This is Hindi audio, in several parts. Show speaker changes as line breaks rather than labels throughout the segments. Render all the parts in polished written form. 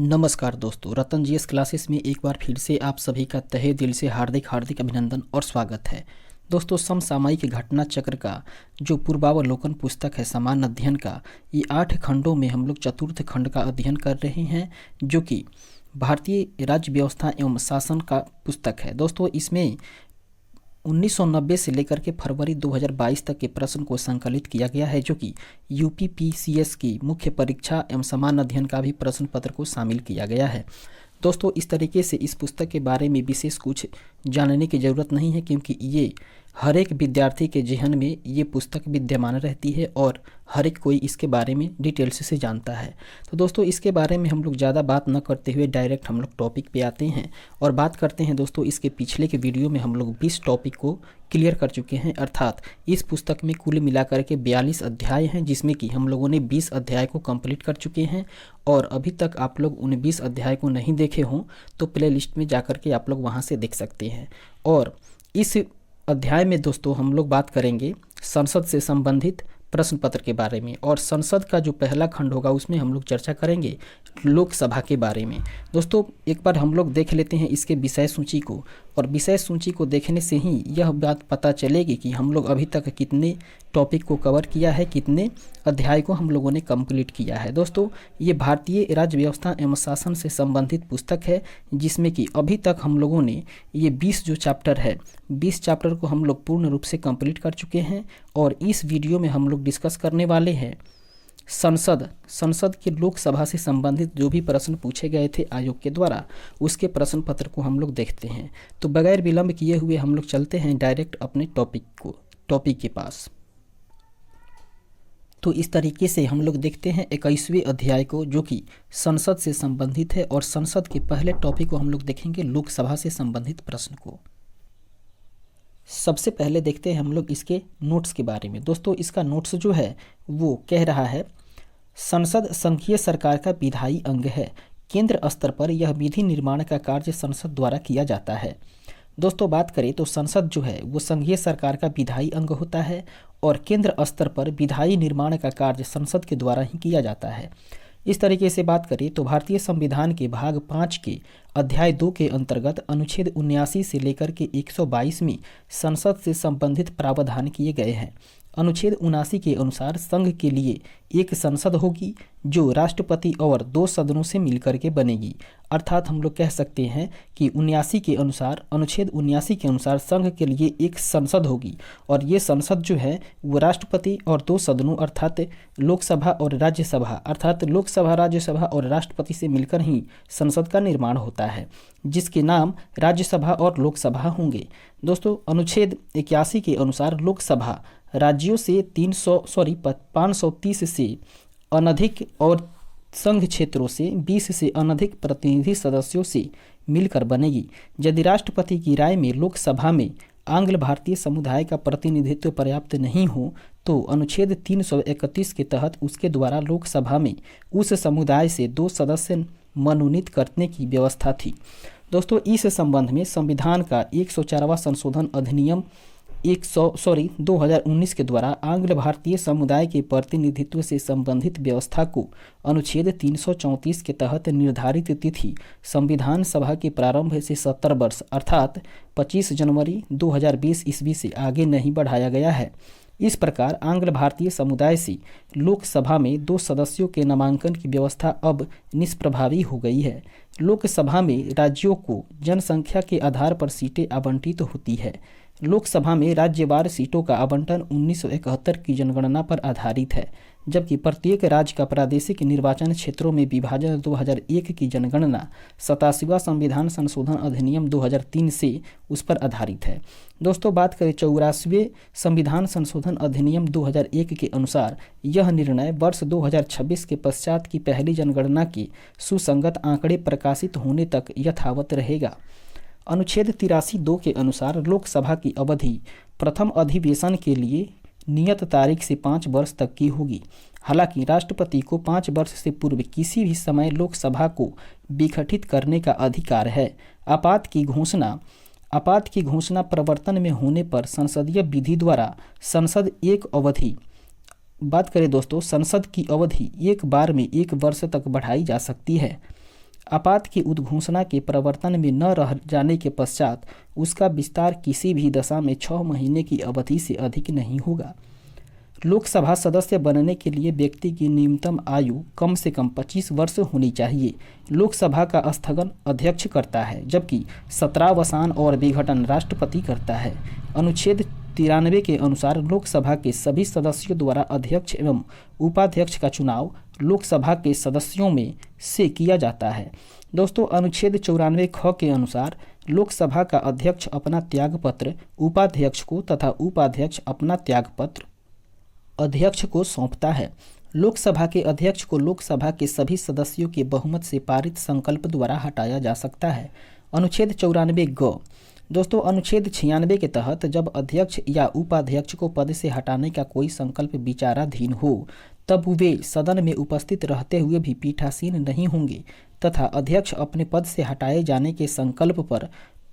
नमस्कार दोस्तों, रतन जीएस क्लासेस में एक बार फिर से आप सभी का तहे दिल से हार्दिक हार्दिक अभिनंदन और स्वागत है। दोस्तों, समसामयिक घटना चक्र का जो पूर्वावलोकन पुस्तक है सामान्य अध्ययन का, ये 8 खंडों में हम लोग चतुर्थ खंड का अध्ययन कर रहे हैं, जो कि भारतीय राज्य व्यवस्था एवं शासन का पुस्तक है। दोस्तों, इसमें 1990 से लेकर के फरवरी 2022 तक के प्रश्न को संकलित किया गया है, जो कि यूपीपीसीएस की मुख्य परीक्षा एवं सामान्य अध्ययन का भी प्रश्न पत्र को शामिल किया गया है। दोस्तों, इस तरीके से इस पुस्तक के बारे में विशेष कुछ जानने की ज़रूरत नहीं है, क्योंकि ये हर एक विद्यार्थी के जहन में ये पुस्तक विद्यमान रहती है और हर एक कोई इसके बारे में डिटेल्स से जानता है। तो दोस्तों, इसके बारे में हम लोग ज़्यादा बात न करते हुए डायरेक्ट हम लोग टॉपिक पे आते हैं और बात करते हैं। दोस्तों, इसके पिछले के वीडियो में हम लोग 20 टॉपिक को क्लियर कर चुके हैं, अर्थात इस पुस्तक में कुल मिलाकर के 42 अध्याय हैं, जिसमें कि हम लोगों ने 20 अध्याय को कंप्लीट कर चुके हैं। और अभी तक आप लोग उन 20 अध्याय को नहीं देखे हों तो प्ले लिस्ट में जाकर के आप लोग वहाँ से देख सकते हैं। और इस अध्याय में दोस्तों हम लोग बात करेंगे संसद से संबंधित प्रश्न पत्र के बारे में, और संसद का जो पहला खंड होगा उसमें हम लोग चर्चा करेंगे लोकसभा के बारे में। दोस्तों, एक बार हम लोग देख लेते हैं इसके विषय सूची को, और विषय सूची को देखने से ही यह बात पता चलेगी कि हम लोग अभी तक कितने टॉपिक को कवर किया है, कितने अध्याय को हम लोगों ने कंप्लीट किया है। दोस्तों, ये भारतीय राज्य व्यवस्था एवं शासन से संबंधित पुस्तक है, जिसमें कि अभी तक हम लोगों ने ये 20 जो चैप्टर है, 20 चैप्टर को हम लोग पूर्ण रूप से कंप्लीट कर चुके हैं। और इस वीडियो में हम लोग डिस्कस करने वाले हैं संसद के लोकसभा से संबंधित जो भी प्रश्न पूछे गए थे आयोग के द्वारा, उसके प्रश्न पत्र को हम लोग देखते हैं। तो बगैर विलंब किए हुए हम लोग चलते हैं डायरेक्ट अपने टॉपिक के पास। तो इस तरीके से हम लोग देखते हैं 21वें अध्याय को, जो कि संसद से संबंधित है, और संसद के पहले टॉपिक को हम लोग देखेंगे लोकसभा से संबंधित प्रश्न को। सबसे पहले देखते हैं हम लोग इसके नोट्स के बारे में। दोस्तों, इसका नोट्स जो है वो कह रहा है, संसद संघीय सरकार का विधायी अंग है। केंद्र स्तर पर यह विधि निर्माण का कार्य संसद द्वारा किया जाता है। दोस्तों, बात करें तो संसद जो है वो संघीय सरकार का विधायी अंग होता है, और केंद्र स्तर पर विधायी निर्माण का कार्य संसद के द्वारा ही किया जाता है। इस तरीके से बात करें तो भारतीय संविधान के भाग 5 के अध्याय 2 के अंतर्गत अनुच्छेद 79 से लेकर के 122 में संसद से संबंधित प्रावधान किए गए हैं। अनुच्छेद 79 के अनुसार संघ के लिए एक संसद होगी, जो राष्ट्रपति और 2 सदनों से मिलकर के बनेगी। अर्थात हम लोग कह सकते हैं कि अनुच्छेद 79 के अनुसार संघ के लिए एक संसद होगी, और ये संसद जो है वो राष्ट्रपति और 2 सदनों अर्थात लोकसभा और राज्यसभा, अर्थात लोकसभा, राज्यसभा और राष्ट्रपति से मिलकर ही संसद का निर्माण होता है, जिसके नाम राज्यसभा और लोकसभा होंगे। दोस्तों, अनुच्छेद 81 के अनुसार लोकसभा राज्यों से 530 से अनधिक और संघ क्षेत्रों से 20 से अनधिक प्रतिनिधि सदस्यों से मिलकर बनेगी। यदि राष्ट्रपति की राय में लोकसभा में आंग्ल भारतीय समुदाय का प्रतिनिधित्व पर्याप्त नहीं हो तो अनुच्छेद 331 के तहत उसके द्वारा लोकसभा में उस समुदाय से 2 सदस्य मनोनीत करने की व्यवस्था थी। दोस्तों, इस संबंध में संविधान का 104वां संशोधन अधिनियम 2019 के द्वारा आंग्ल भारतीय समुदाय के प्रतिनिधित्व से संबंधित व्यवस्था को अनुच्छेद 334 के तहत निर्धारित तिथि संविधान सभा के प्रारंभ से 70 वर्ष अर्थात 25 जनवरी 2020 ईस्वी से आगे नहीं बढ़ाया गया है। इस प्रकार आंग्ल भारतीय समुदाय से लोकसभा में 2 सदस्यों के नामांकन की व्यवस्था अब निष्प्रभावी हो गई है। लोकसभा में राज्यों को जनसंख्या के आधार पर सीटें आवंटित होती है। लोकसभा में राज्यवार सीटों का आवंटन 1971 की जनगणना पर आधारित है, जबकि प्रत्येक राज्य का प्रादेशिक निर्वाचन क्षेत्रों में विभाजन 2001 की जनगणना 87वां संविधान संशोधन अधिनियम 2003 से उस पर आधारित है। दोस्तों, बात करें 84वें संविधान संशोधन अधिनियम 2001 के अनुसार यह निर्णय वर्ष 2026 के पश्चात की पहली जनगणना के सुसंगत आंकड़े प्रकाशित होने तक यथावत रहेगा। अनुच्छेद 83(2) के अनुसार लोकसभा की अवधि प्रथम अधिवेशन के लिए नियत तारीख से 5 वर्ष तक की होगी। हालांकि राष्ट्रपति को 5 वर्ष से पूर्व किसी भी समय लोकसभा को विघटित करने का अधिकार है। आपात की घोषणा प्रवर्तन में होने पर संसदीय विधि द्वारा संसद की अवधि 1 वर्ष तक बढ़ाई जा सकती है। आपात की उद्घोषणा के प्रवर्तन में न रह जाने के पश्चात उसका विस्तार किसी भी दशा में 6 महीने की अवधि से अधिक नहीं होगा। लोकसभा सदस्य बनने के लिए व्यक्ति की न्यूनतम आयु कम से कम 25 वर्ष होनी चाहिए। लोकसभा का स्थगन अध्यक्ष करता है, जबकि सत्रावसान और विघटन राष्ट्रपति करता है। अनुच्छेद 93 के अनुसार लोकसभा के सभी सदस्यों द्वारा अध्यक्ष एवं उपाध्यक्ष का चुनाव लोकसभा के सदस्यों में से किया जाता है। दोस्तों, अनुच्छेद 94 ख के अनुसार लोकसभा का अध्यक्ष अपना त्यागपत्र उपाध्यक्ष को तथा उपाध्यक्ष अपना त्यागपत्र अध्यक्ष को सौंपता है। लोकसभा के अध्यक्ष को लोकसभा के सभी सदस्यों के बहुमत से पारित संकल्प द्वारा हटाया जा सकता है। अनुच्छेद 94 ग। दोस्तों, अनुच्छेद 96 के तहत जब अध्यक्ष या उपाध्यक्ष को पद से हटाने का कोई संकल्प विचाराधीन हो, तब वे सदन में उपस्थित रहते हुए भी पीठासीन नहीं होंगे तथा अध्यक्ष अपने पद से हटाए जाने के संकल्प पर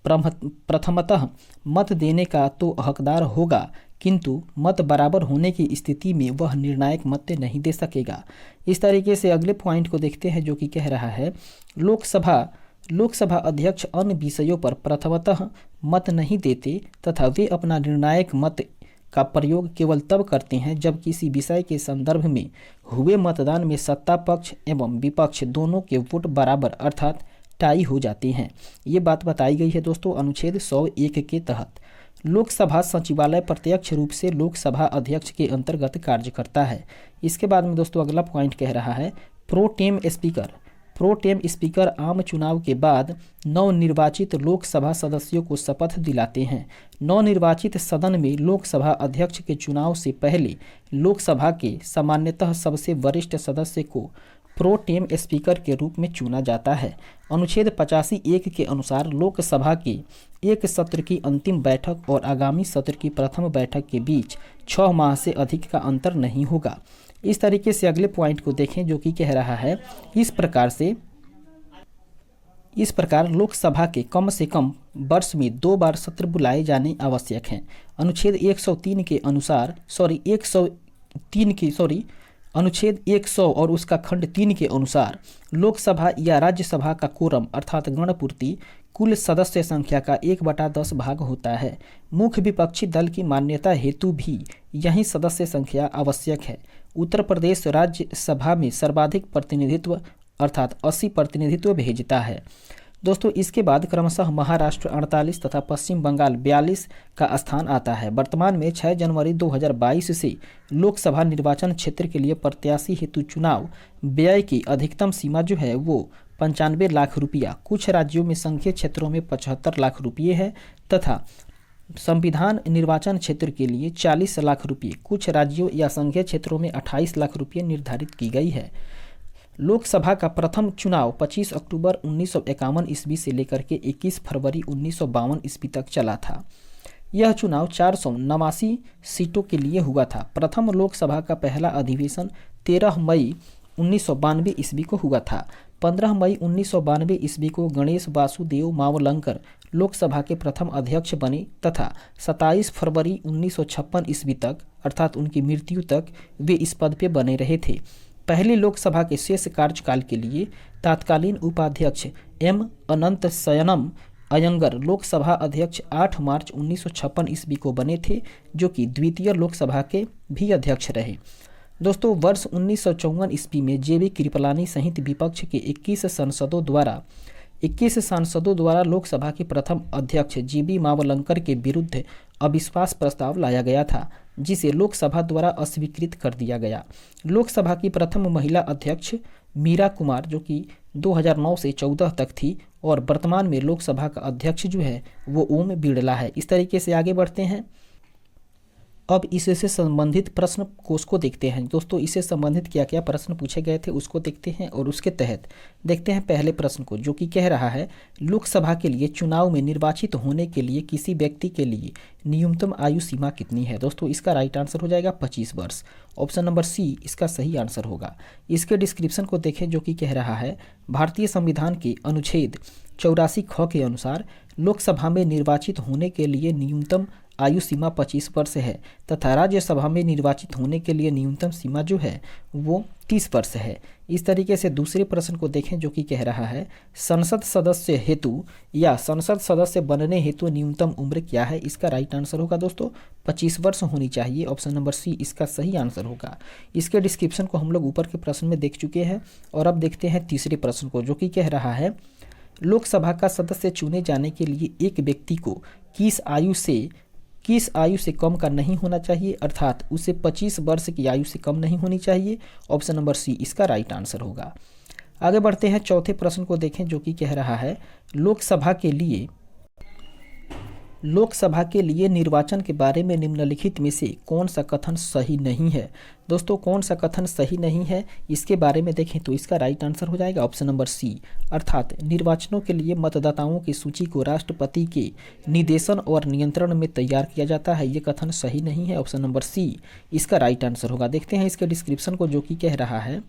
प्रथमतः मत देने का तो हकदार होगा, किंतु मत बराबर होने की स्थिति में वह निर्णायक मत नहीं दे सकेगा। इस तरीके से अगले पॉइंट को देखते हैं, जो कि कह रहा है लोकसभा अध्यक्ष अन्य विषयों पर प्रथमतः मत नहीं देते तथा वे अपना निर्णायक मत का प्रयोग केवल तब करते हैं जब किसी विषय के संदर्भ में हुए मतदान में सत्ता पक्ष एवं विपक्ष दोनों के वोट बराबर अर्थात टाई हो जाते हैं। ये बात बताई गई है दोस्तों अनुच्छेद 101 के तहत। लोकसभा सचिवालय प्रत्यक्ष रूप से लोकसभा अध्यक्ष के अंतर्गत कार्य करता है। इसके बाद में दोस्तों अगला पॉइंट कह रहा है pro tem speaker. Pro tem speaker आम चुनाव के बाद नवनिर्वाचित लोकसभा सदस्यों को शपथ दिलाते हैं। नवनिर्वाचित सदन में लोकसभा अध्यक्ष के चुनाव से पहले लोकसभा के सामान्यतः सबसे वरिष्ठ सदस्य को प्रो टेम स्पीकर के रूप में चुना जाता है। अनुच्छेद 85(1) के अनुसार लोकसभा के एक सत्र की अंतिम बैठक और आगामी सत्र की प्रथम बैठक के बीच 6 माह से अधिक का अंतर नहीं होगा। इस तरीके से अगले पॉइंट को देखें, जो कि कह रहा है इस प्रकार लोकसभा के कम से कम वर्ष में 2 बार सत्र बुलाए जाने आवश्यक हैं। अनुच्छेद 103 के अनुसार अनुच्छेद 100 और उसका खंड 3 के अनुसार लोकसभा या राज्यसभा का कोरम अर्थात गणपूर्ति कुल सदस्य संख्या का 1/10 भाग होता है। मुख्य विपक्षी दल की मान्यता हेतु भी यही सदस्य संख्या आवश्यक है। उत्तर प्रदेश राज्यसभा में सर्वाधिक प्रतिनिधित्व अर्थात 80 प्रतिनिधित्व भेजता है। दोस्तों, इसके बाद क्रमशः महाराष्ट्र 48 तथा पश्चिम बंगाल 42 का स्थान आता है। वर्तमान में 6 जनवरी 2022 से लोकसभा निर्वाचन क्षेत्र के लिए प्रत्याशी हेतु चुनाव व्यय की अधिकतम सीमा जो है वो 95 लाख रुपया, कुछ राज्यों में संघीय क्षेत्रों में 75 लाख रुपये है तथा संविधान निर्वाचन क्षेत्र के लिए 40 लाख रुपये, कुछ राज्यों या संघीय क्षेत्रों में 28 लाख रुपये निर्धारित की गई है। लोकसभा का प्रथम चुनाव 25 अक्टूबर 1951 ईस्वी से लेकर के 21 फरवरी 1952 ईस्वी तक चला था। यह चुनाव 489 सीटों के लिए हुआ था। प्रथम लोकसभा का पहला अधिवेशन 13 मई 1992 ईस्वी को हुआ था। 15 मई 1992 ईस्वी को गणेश वासुदेव मावलंकर लोकसभा के प्रथम अध्यक्ष बने तथा 27 फरवरी 1956 ईस्वी तक अर्थात उनकी मृत्यु तक वे इस पद पे बने रहे थे। पहली लोकसभा के शेष कार्यकाल के लिए तत्कालीन उपाध्यक्ष एम अनंत शयनम अयंगर लोकसभा अध्यक्ष 8 मार्च 1956 ईस्वी को बने थे, जो कि द्वितीय लोकसभा के भी अध्यक्ष रहे। दोस्तों, वर्ष 1954 ईस्वी में जेबी कृपलानी सहित विपक्ष के 21 सांसदों द्वारा लोकसभा के प्रथम अध्यक्ष जीबी मावलंकर के विरुद्ध अविश्वास प्रस्ताव लाया गया था, जिसे लोकसभा द्वारा अस्वीकृत कर दिया गया। लोकसभा की प्रथम महिला अध्यक्ष मीरा कुमार, जो कि 2009 से 14 तक थी और वर्तमान में लोकसभा का अध्यक्ष जो है वो ओम बिड़ला है। इस तरीके से आगे बढ़ते हैं। अब इससे संबंधित प्रश्न कोश को देखते हैं। दोस्तों, इससे संबंधित क्या क्या प्रश्न पूछे गए थे उसको देखते हैं और उसके तहत देखते हैं पहले प्रश्न को, जो कि कह रहा है लोकसभा के लिए चुनाव में निर्वाचित होने के लिए किसी व्यक्ति के लिए न्यूनतम आयु सीमा कितनी है। दोस्तों, इसका राइट आंसर हो जाएगा 25 वर्ष। ऑप्शन नंबर सी इसका सही आंसर होगा। इसके डिस्क्रिप्शन को देखें, जो कि कह रहा है भारतीय संविधान के अनुच्छेद 84 ख के अनुसार लोकसभा में निर्वाचित होने के लिए न्यूनतम आयु सीमा 25 वर्ष है तथा राज्यसभा में निर्वाचित होने के लिए न्यूनतम सीमा जो है वो 30 वर्ष है। इस तरीके से दूसरे प्रश्न को देखें जो कि कह रहा है संसद सदस्य हेतु या संसद सदस्य बनने हेतु न्यूनतम उम्र क्या है। इसका राइट आंसर होगा दोस्तों 25 वर्ष होनी चाहिए। ऑप्शन नंबर सी इसका सही आंसर होगा। इसके डिस्क्रिप्शन को हम लोग ऊपर के प्रश्न में देख चुके हैं और अब देखते हैं तीसरे प्रश्न को जो कि कह रहा है लोकसभा का सदस्य चुने जाने के लिए एक व्यक्ति को किस आयु से कम का नहीं होना चाहिए, अर्थात उसे 25 वर्ष की आयु से कम नहीं होनी चाहिए। ऑप्शन नंबर सी इसका राइट आंसर होगा। आगे बढ़ते हैं चौथे प्रश्न को देखें जो कि कह रहा है लोकसभा के लिए निर्वाचन के बारे में निम्नलिखित में से कौन सा कथन सही नहीं है। दोस्तों कौन सा कथन सही नहीं है इसके बारे में देखें तो इसका राइट आंसर हो जाएगा ऑप्शन नंबर सी, अर्थात निर्वाचनों के लिए मतदाताओं की सूची को राष्ट्रपति के निर्देशन और नियंत्रण में तैयार किया जाता है। ये कथन सही नहीं है। ऑप्शन नंबर सी इसका राइट आंसर होगा। देखते हैं इसके डिस्क्रिप्शन को जो कि कह रहा है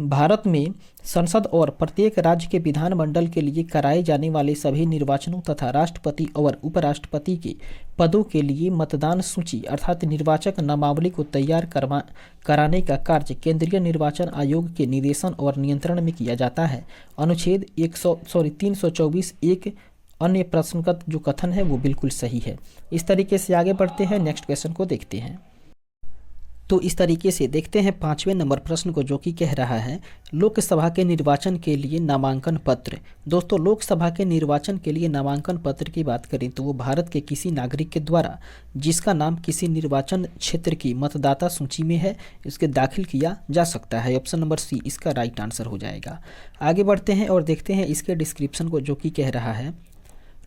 भारत में संसद और प्रत्येक राज्य के विधानमंडल के लिए कराए जाने वाले सभी निर्वाचनों तथा राष्ट्रपति और उपराष्ट्रपति के पदों के लिए मतदान सूची अर्थात निर्वाचक नामावली को तैयार कराने का कार्य केंद्रीय निर्वाचन आयोग के निर्देशन और नियंत्रण में किया जाता है। अनुच्छेद 324 एक अन्य प्रश्न का जो कथन है वो बिल्कुल सही है। इस तरीके से आगे बढ़ते हैं, नेक्स्ट क्वेश्चन को देखते हैं। तो इस तरीके से देखते हैं 5वें नंबर प्रश्न को जो कि कह रहा है लोकसभा के निर्वाचन के लिए नामांकन पत्र। दोस्तों लोकसभा के निर्वाचन के लिए नामांकन पत्र की बात करें तो वो भारत के किसी नागरिक के द्वारा जिसका नाम किसी निर्वाचन क्षेत्र की मतदाता सूची में है इसके दाखिल किया जा सकता है। ऑप्शन नंबर सी इसका राइट आंसर हो जाएगा। आगे बढ़ते हैं और देखते हैं इसके डिस्क्रिप्शन को जो कि कह रहा है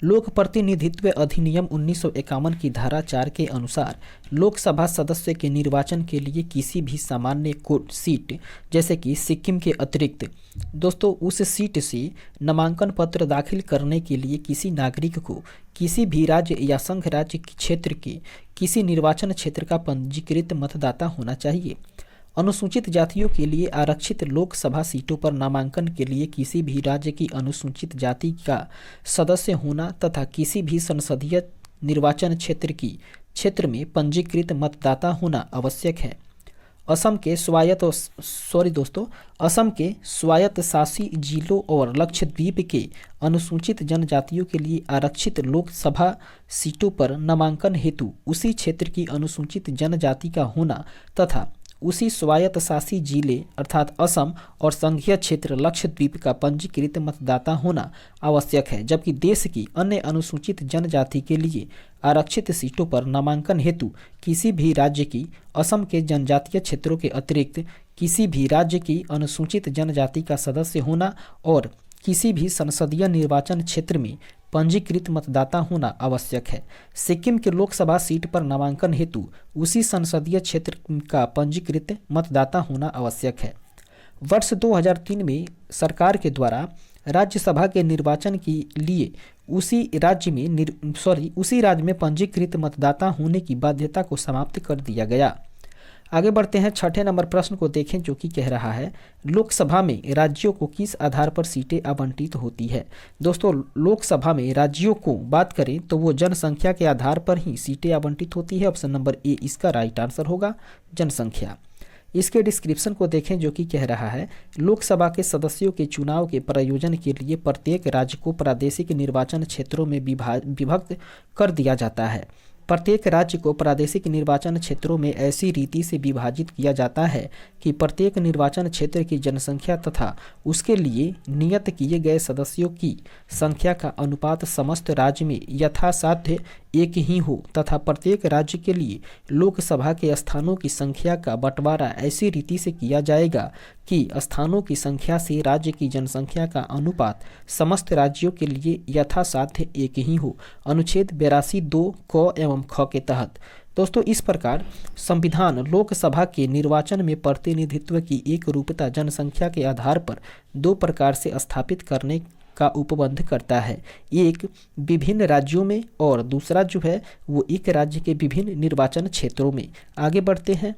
लोक प्रतिनिधित्व अधिनियम 1951 की धारा 4 के अनुसार लोकसभा सदस्य के निर्वाचन के लिए किसी भी सामान्य कोट सीट जैसे कि सिक्किम के अतिरिक्त दोस्तों उस सीट से नामांकन पत्र दाखिल करने के लिए किसी नागरिक को किसी भी राज्य या संघ राज्य क्षेत्र के किसी निर्वाचन क्षेत्र का पंजीकृत मतदाता होना चाहिए। अनुसूचित जातियों के लिए आरक्षित लोकसभा सीटों पर नामांकन के लिए किसी भी राज्य की अनुसूचित जाति का सदस्य होना तथा किसी भी संसदीय निर्वाचन क्षेत्र में पंजीकृत मतदाता होना आवश्यक है। असम के स्वायत्तशासी जिलों और लक्षद्वीप के अनुसूचित जनजातियों के लिए आरक्षित लोकसभा सीटों पर नामांकन हेतु उसी क्षेत्र की अनुसूचित जनजाति का होना तथा उसी स्वायत्तशासी जिले अर्थात असम और संघीय क्षेत्र लक्षद्वीप का पंजीकृत मतदाता होना आवश्यक है। जबकि देश की अन्य अनुसूचित जनजाति के लिए आरक्षित सीटों पर नामांकन हेतु किसी भी राज्य की असम के जनजातीय क्षेत्रों के अतिरिक्त किसी भी राज्य की अनुसूचित जनजाति का सदस्य होना और किसी भी संसदीय निर्वाचन क्षेत्र में पंजीकृत मतदाता होना आवश्यक है। सिक्किम के लोकसभा सीट पर नामांकन हेतु उसी संसदीय क्षेत्र का पंजीकृत मतदाता होना आवश्यक है। वर्ष 2003 में सरकार के द्वारा राज्यसभा के निर्वाचन के लिए उसी राज्य में पंजीकृत मतदाता होने की बाध्यता को समाप्त कर दिया गया। आगे बढ़ते हैं, छठे नंबर प्रश्न को देखें जो कि कह रहा है लोकसभा में राज्यों को किस आधार पर सीटें आवंटित होती है। दोस्तों लोकसभा में राज्यों को बात करें तो वो जनसंख्या के आधार पर ही सीटें आवंटित होती है। ऑप्शन नंबर ए इसका राइट आंसर होगा, जनसंख्या। इसके डिस्क्रिप्शन को देखें जो कि कह रहा है लोकसभा के सदस्यों के चुनाव के प्रयोजन के लिए प्रत्येक राज्य को प्रादेशिक निर्वाचन क्षेत्रों में विभक्त कर दिया जाता है। प्रत्येक राज्य को प्रादेशिक निर्वाचन क्षेत्रों में ऐसी रीति से विभाजित किया जाता है कि प्रत्येक निर्वाचन क्षेत्र की जनसंख्या तथा उसके लिए नियत किए गए सदस्यों की संख्या का अनुपात समस्त राज्य में यथासाध्य एक ही हो तथा प्रत्येक राज्य के लिए लोकसभा के स्थानों की संख्या का बंटवारा ऐसी रीति से किया जाएगा कि स्थानों की संख्या से राज्य की जनसंख्या का अनुपात समस्त राज्यों के लिए यथासाध्य एक ही हो। अनुच्छेद 82 2 क एवं ख के तहत दोस्तों इस प्रकार संविधान लोकसभा के निर्वाचन में प्रतिनिधित्व की एक रूपता जनसंख्या के आधार पर दो प्रकार से स्थापित करने का उपबंध करता है, एक विभिन्न राज्यों में और दूसरा जो है वो एक राज्य के विभिन्न निर्वाचन क्षेत्रों में। आगे बढ़ते हैं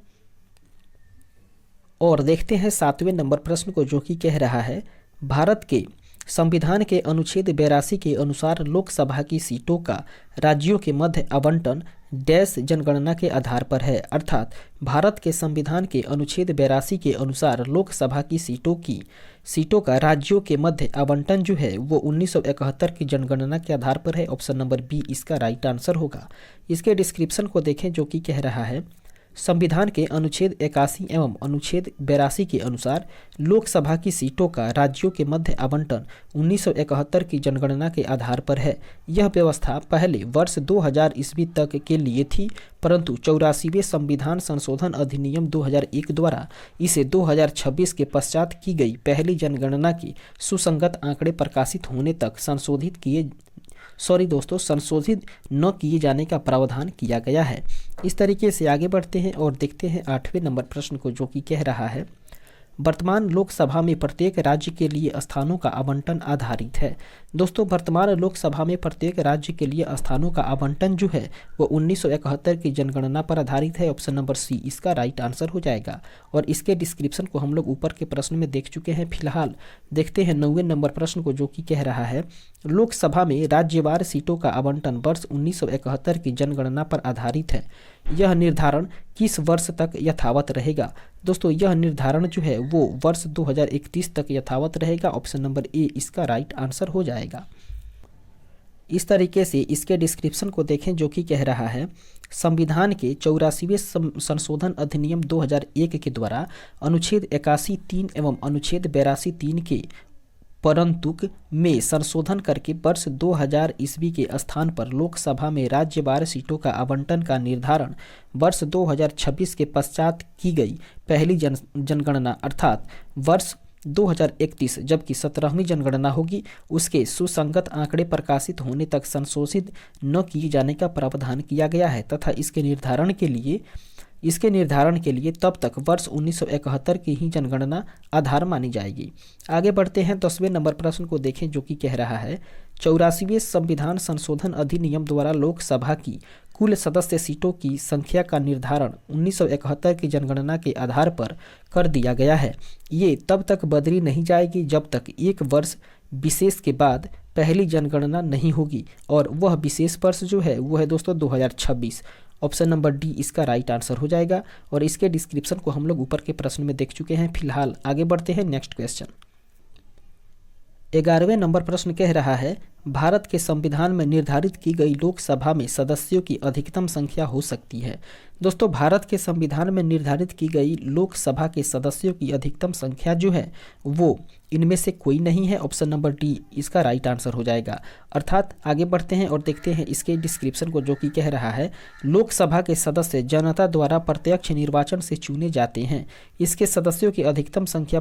और देखते हैं 7वें नंबर प्रश्न को जो कि कह रहा है भारत के संविधान के अनुच्छेद 82 के अनुसार लोकसभा की सीटों का राज्यों के मध्य आवंटन डैश जनगणना के आधार पर है। अर्थात भारत के संविधान के अनुच्छेद 82 के अनुसार लोकसभा की सीटों का राज्यों के मध्य आवंटन जो है वो 1971 की जनगणना के आधार पर है। ऑप्शन नंबर बी इसका राइट आंसर होगा। इसके डिस्क्रिप्शन को देखें जो कि कह रहा है, संविधान के अनुच्छेद 81 एवं अनुच्छेद 82 के अनुसार लोकसभा की सीटों का राज्यों के मध्य आवंटन 1971 की जनगणना के आधार पर है। यह व्यवस्था पहले वर्ष 2000 ईस्वी तक के लिए थी, परंतु 84वें संविधान संशोधन अधिनियम 2001 द्वारा इसे 2026 के पश्चात की गई पहली जनगणना के सुसंगत आंकड़े प्रकाशित होने तक संशोधित न किए जाने का प्रावधान किया गया है। इस तरीके से आगे बढ़ते हैं और देखते हैं 8वें नंबर प्रश्न को जो कि कह रहा है, वर्तमान लोकसभा में प्रत्येक राज्य के लिए स्थानों का आवंटन आधारित है। दोस्तों वर्तमान लोकसभा में प्रत्येक राज्य के लिए स्थानों का आवंटन जो है वो 1971 की जनगणना पर आधारित है। ऑप्शन नंबर सी इसका राइट आंसर हो जाएगा। और इसके डिस्क्रिप्शन को हम लोग ऊपर के प्रश्न में देख चुके हैं। फिलहाल देखते हैं 9वें नंबर प्रश्न को जो कि कह रहा है, लोकसभा में राज्यवार सीटों का आवंटन वर्ष 1971 की जनगणना पर आधारित है। यह निर्धारण किस वर्ष तक यथावत रहेगा? दोस्तों यह निर्धारण जो है वो वर्ष 2031 तक यथावत रहेगा। ऑप्शन नंबर ए इसका राइट आंसर हो जाएगा। इस तरीके से इसके डिस्क्रिप्शन को देखें जो कि कह रहा है, संविधान के 84वें संशोधन अधिनियम 2001 के द्वारा अनुच्छेद 81(3) एवं अनुच्छेद 82(3) के परंतुक में संशोधन करके वर्ष 2000 ईस्वी के स्थान पर लोकसभा में राज्यवार सीटों का आवंटन का निर्धारण वर्ष 2026 के पश्चात की गई पहली जनगणना अर्थात वर्ष 2031 जबकि 17वीं जनगणना होगी उसके सुसंगत आंकड़े प्रकाशित होने तक संशोधित न किए जाने का प्रावधान किया गया है तथा इसके निर्धारण के लिए तब तक वर्ष 1971 की ही जनगणना आधार मानी जाएगी। आगे बढ़ते हैं 10वें नंबर प्रश्न को देखें जो कि कह रहा है, 84वें संविधान संशोधन अधिनियम द्वारा लोकसभा की कुल सदस्य सीटों की संख्या का निर्धारण 1971 की जनगणना के आधार पर कर दिया गया है। ये तब तक बदली नहीं जाएगी जब तक एक वर्ष विशेष के बाद पहली जनगणना नहीं होगी और वह विशेष वर्ष जो है वो है दोस्तों 2026। ऑप्शन नंबर डी इसका राइट आंसर हो जाएगा। और इसके डिस्क्रिप्शन को हम लोग ऊपर के प्रश्न में देख चुके हैं। फिलहाल आगे बढ़ते हैं नेक्स्ट क्वेश्चन। 11वें नंबर प्रश्न कह रहा है, भारत के संविधान में निर्धारित की गई लोकसभा में सदस्यों की अधिकतम संख्या हो सकती है। दोस्तों भारत के संविधान में निर्धारित की गई लोकसभा के सदस्यों की अधिकतम संख्या जो है वो इनमें से कोई नहीं है। ऑप्शन नंबर डी इसका राइट आंसर हो जाएगा। अर्थात आगे बढ़ते हैं और देखते हैं इसके डिस्क्रिप्शन को जो कि कह रहा है, लोकसभा के सदस्य जनता द्वारा प्रत्यक्ष निर्वाचन से चुने जाते हैं। इसके सदस्यों की अधिकतम संख्या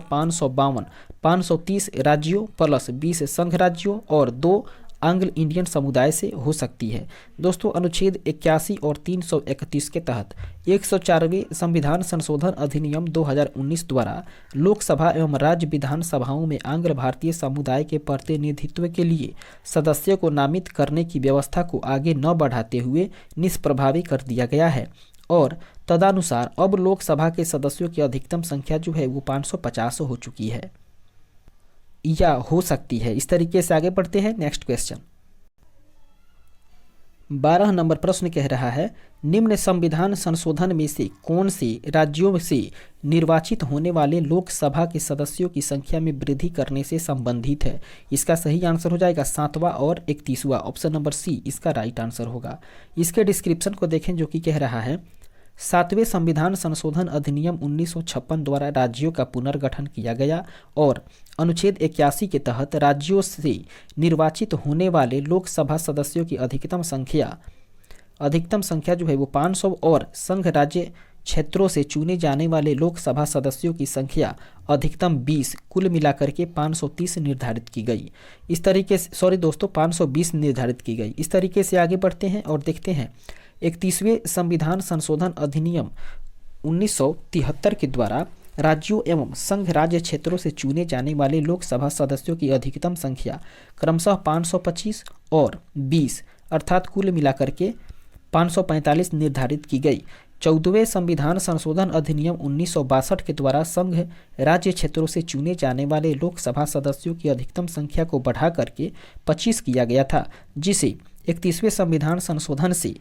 530 राज्यों प्लस 20 संघ राज्यों और 2 एंग्लो इंडियन समुदाय से हो सकती है। दोस्तों अनुच्छेद 81 और 331 के तहत 104वें संविधान संशोधन अधिनियम 2019 द्वारा लोकसभा एवं राज्य विधानसभाओं में आंग्ल भारतीय समुदाय के प्रतिनिधित्व के लिए सदस्यों को नामित करने की व्यवस्था को आगे न बढ़ाते हुए निष्प्रभावी कर दिया गया है और तदनुसार अब लोकसभा के सदस्यों की अधिकतम संख्या जो है वो 550 हो चुकी है या हो सकती है। इस तरीके से आगे बढ़ते हैं नेक्स्ट क्वेश्चन। 12 नंबर प्रश्न कह रहा है, निम्न संविधान संशोधन में से कौन से राज्यों से निर्वाचित होने वाले लोकसभा के सदस्यों की संख्या में वृद्धि करने से संबंधित है? इसका सही आंसर हो जाएगा 7वां और 31वां। ऑप्शन नंबर सी इसका राइट आंसर होगा। इसके डिस्क्रिप्शन को देखें जो कि कह रहा है, 7वें संविधान संशोधन अधिनियम 1956 द्वारा राज्यों का पुनर्गठन किया गया और अनुच्छेद 81 के तहत राज्यों से निर्वाचित होने वाले लोकसभा सदस्यों की अधिकतम संख्या जो है वो 500 और संघ राज्य क्षेत्रों से चुने जाने वाले लोकसभा सदस्यों की संख्या अधिकतम 20 कुल मिलाकर के 530 निर्धारित की गई। इस तरीके से 520 निर्धारित की गई। इस तरीके से आगे बढ़ते हैं और देखते हैं 31वें संविधान संशोधन अधिनियम 1973 के द्वारा राज्यों एवं संघ राज्य क्षेत्रों से चुने जाने वाले लोकसभा सदस्यों की अधिकतम संख्या क्रमशः 525 और 20 अर्थात कुल मिलाकर के 545 निर्धारित की गई। 14वें संविधान संशोधन अधिनियम 1962 के द्वारा संघ राज्य क्षेत्रों से चुने जाने वाले लोकसभा सदस्यों की अधिकतम संख्या को बढ़ा करके 25 किया गया था, जिसे 31वें संविधान संशोधन से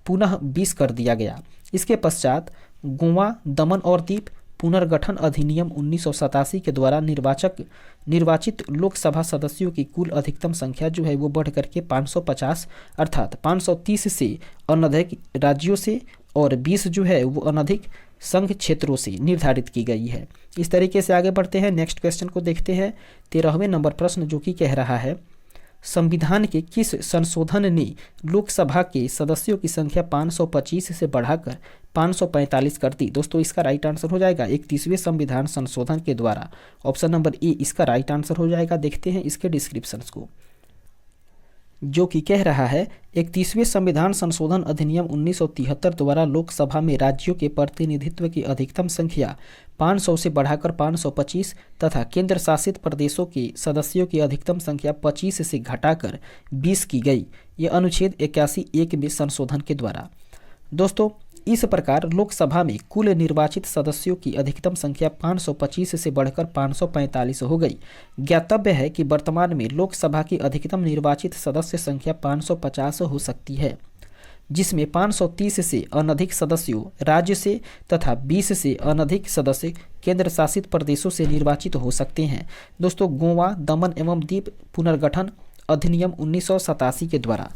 पुनः 20 कर दिया गया। इसके पश्चात गोवा, दमन और दीव पुनर्गठन अधिनियम 1987 के द्वारा निर्वाचित लोकसभा सदस्यों की कुल अधिकतम संख्या जो है वो बढ़ करके 550 अर्थात 530 से अनधिक राज्यों से और 20 जो है वो अनधिक संघ क्षेत्रों से निर्धारित की गई है। इस तरीके से आगे बढ़ते हैं, नेक्स्ट क्वेश्चन को देखते हैं। 13वें नंबर प्रश्न जो कि कह रहा है, संविधान के किस संशोधन ने लोकसभा के सदस्यों की संख्या 525 से बढ़ाकर 545 कर दी? दोस्तों इसका राइट आंसर हो जाएगा 31वें संविधान संशोधन के द्वारा। ऑप्शन नंबर ए इसका राइट आंसर हो जाएगा। देखते हैं इसके डिस्क्रिप्शंस को, जो कि कह रहा है 31वें संविधान संशोधन अधिनियम 1973 द्वारा लोकसभा में राज्यों के प्रतिनिधित्व की अधिकतम संख्या 500 से बढ़ाकर 525 तथा केंद्र शासित प्रदेशों के सदस्यों की अधिकतम संख्या 25 से घटाकर 20 की गई। यह अनुच्छेद 81(1) में संशोधन के द्वारा। दोस्तों इस प्रकार लोकसभा में कुल निर्वाचित सदस्यों की अधिकतम संख्या 525 से बढ़कर 545 हो गई। ज्ञातव्य है कि वर्तमान में लोकसभा की अधिकतम निर्वाचित सदस्य संख्या 550 हो सकती है, जिसमें 530 से अनधिक सदस्यों राज्य से तथा 20 से अनधिक सदस्य केंद्र शासित प्रदेशों से निर्वाचित हो सकते हैं। दोस्तों गोवा, दमन एवं दीव पुनर्गठन अधिनियम 1987 के द्वारा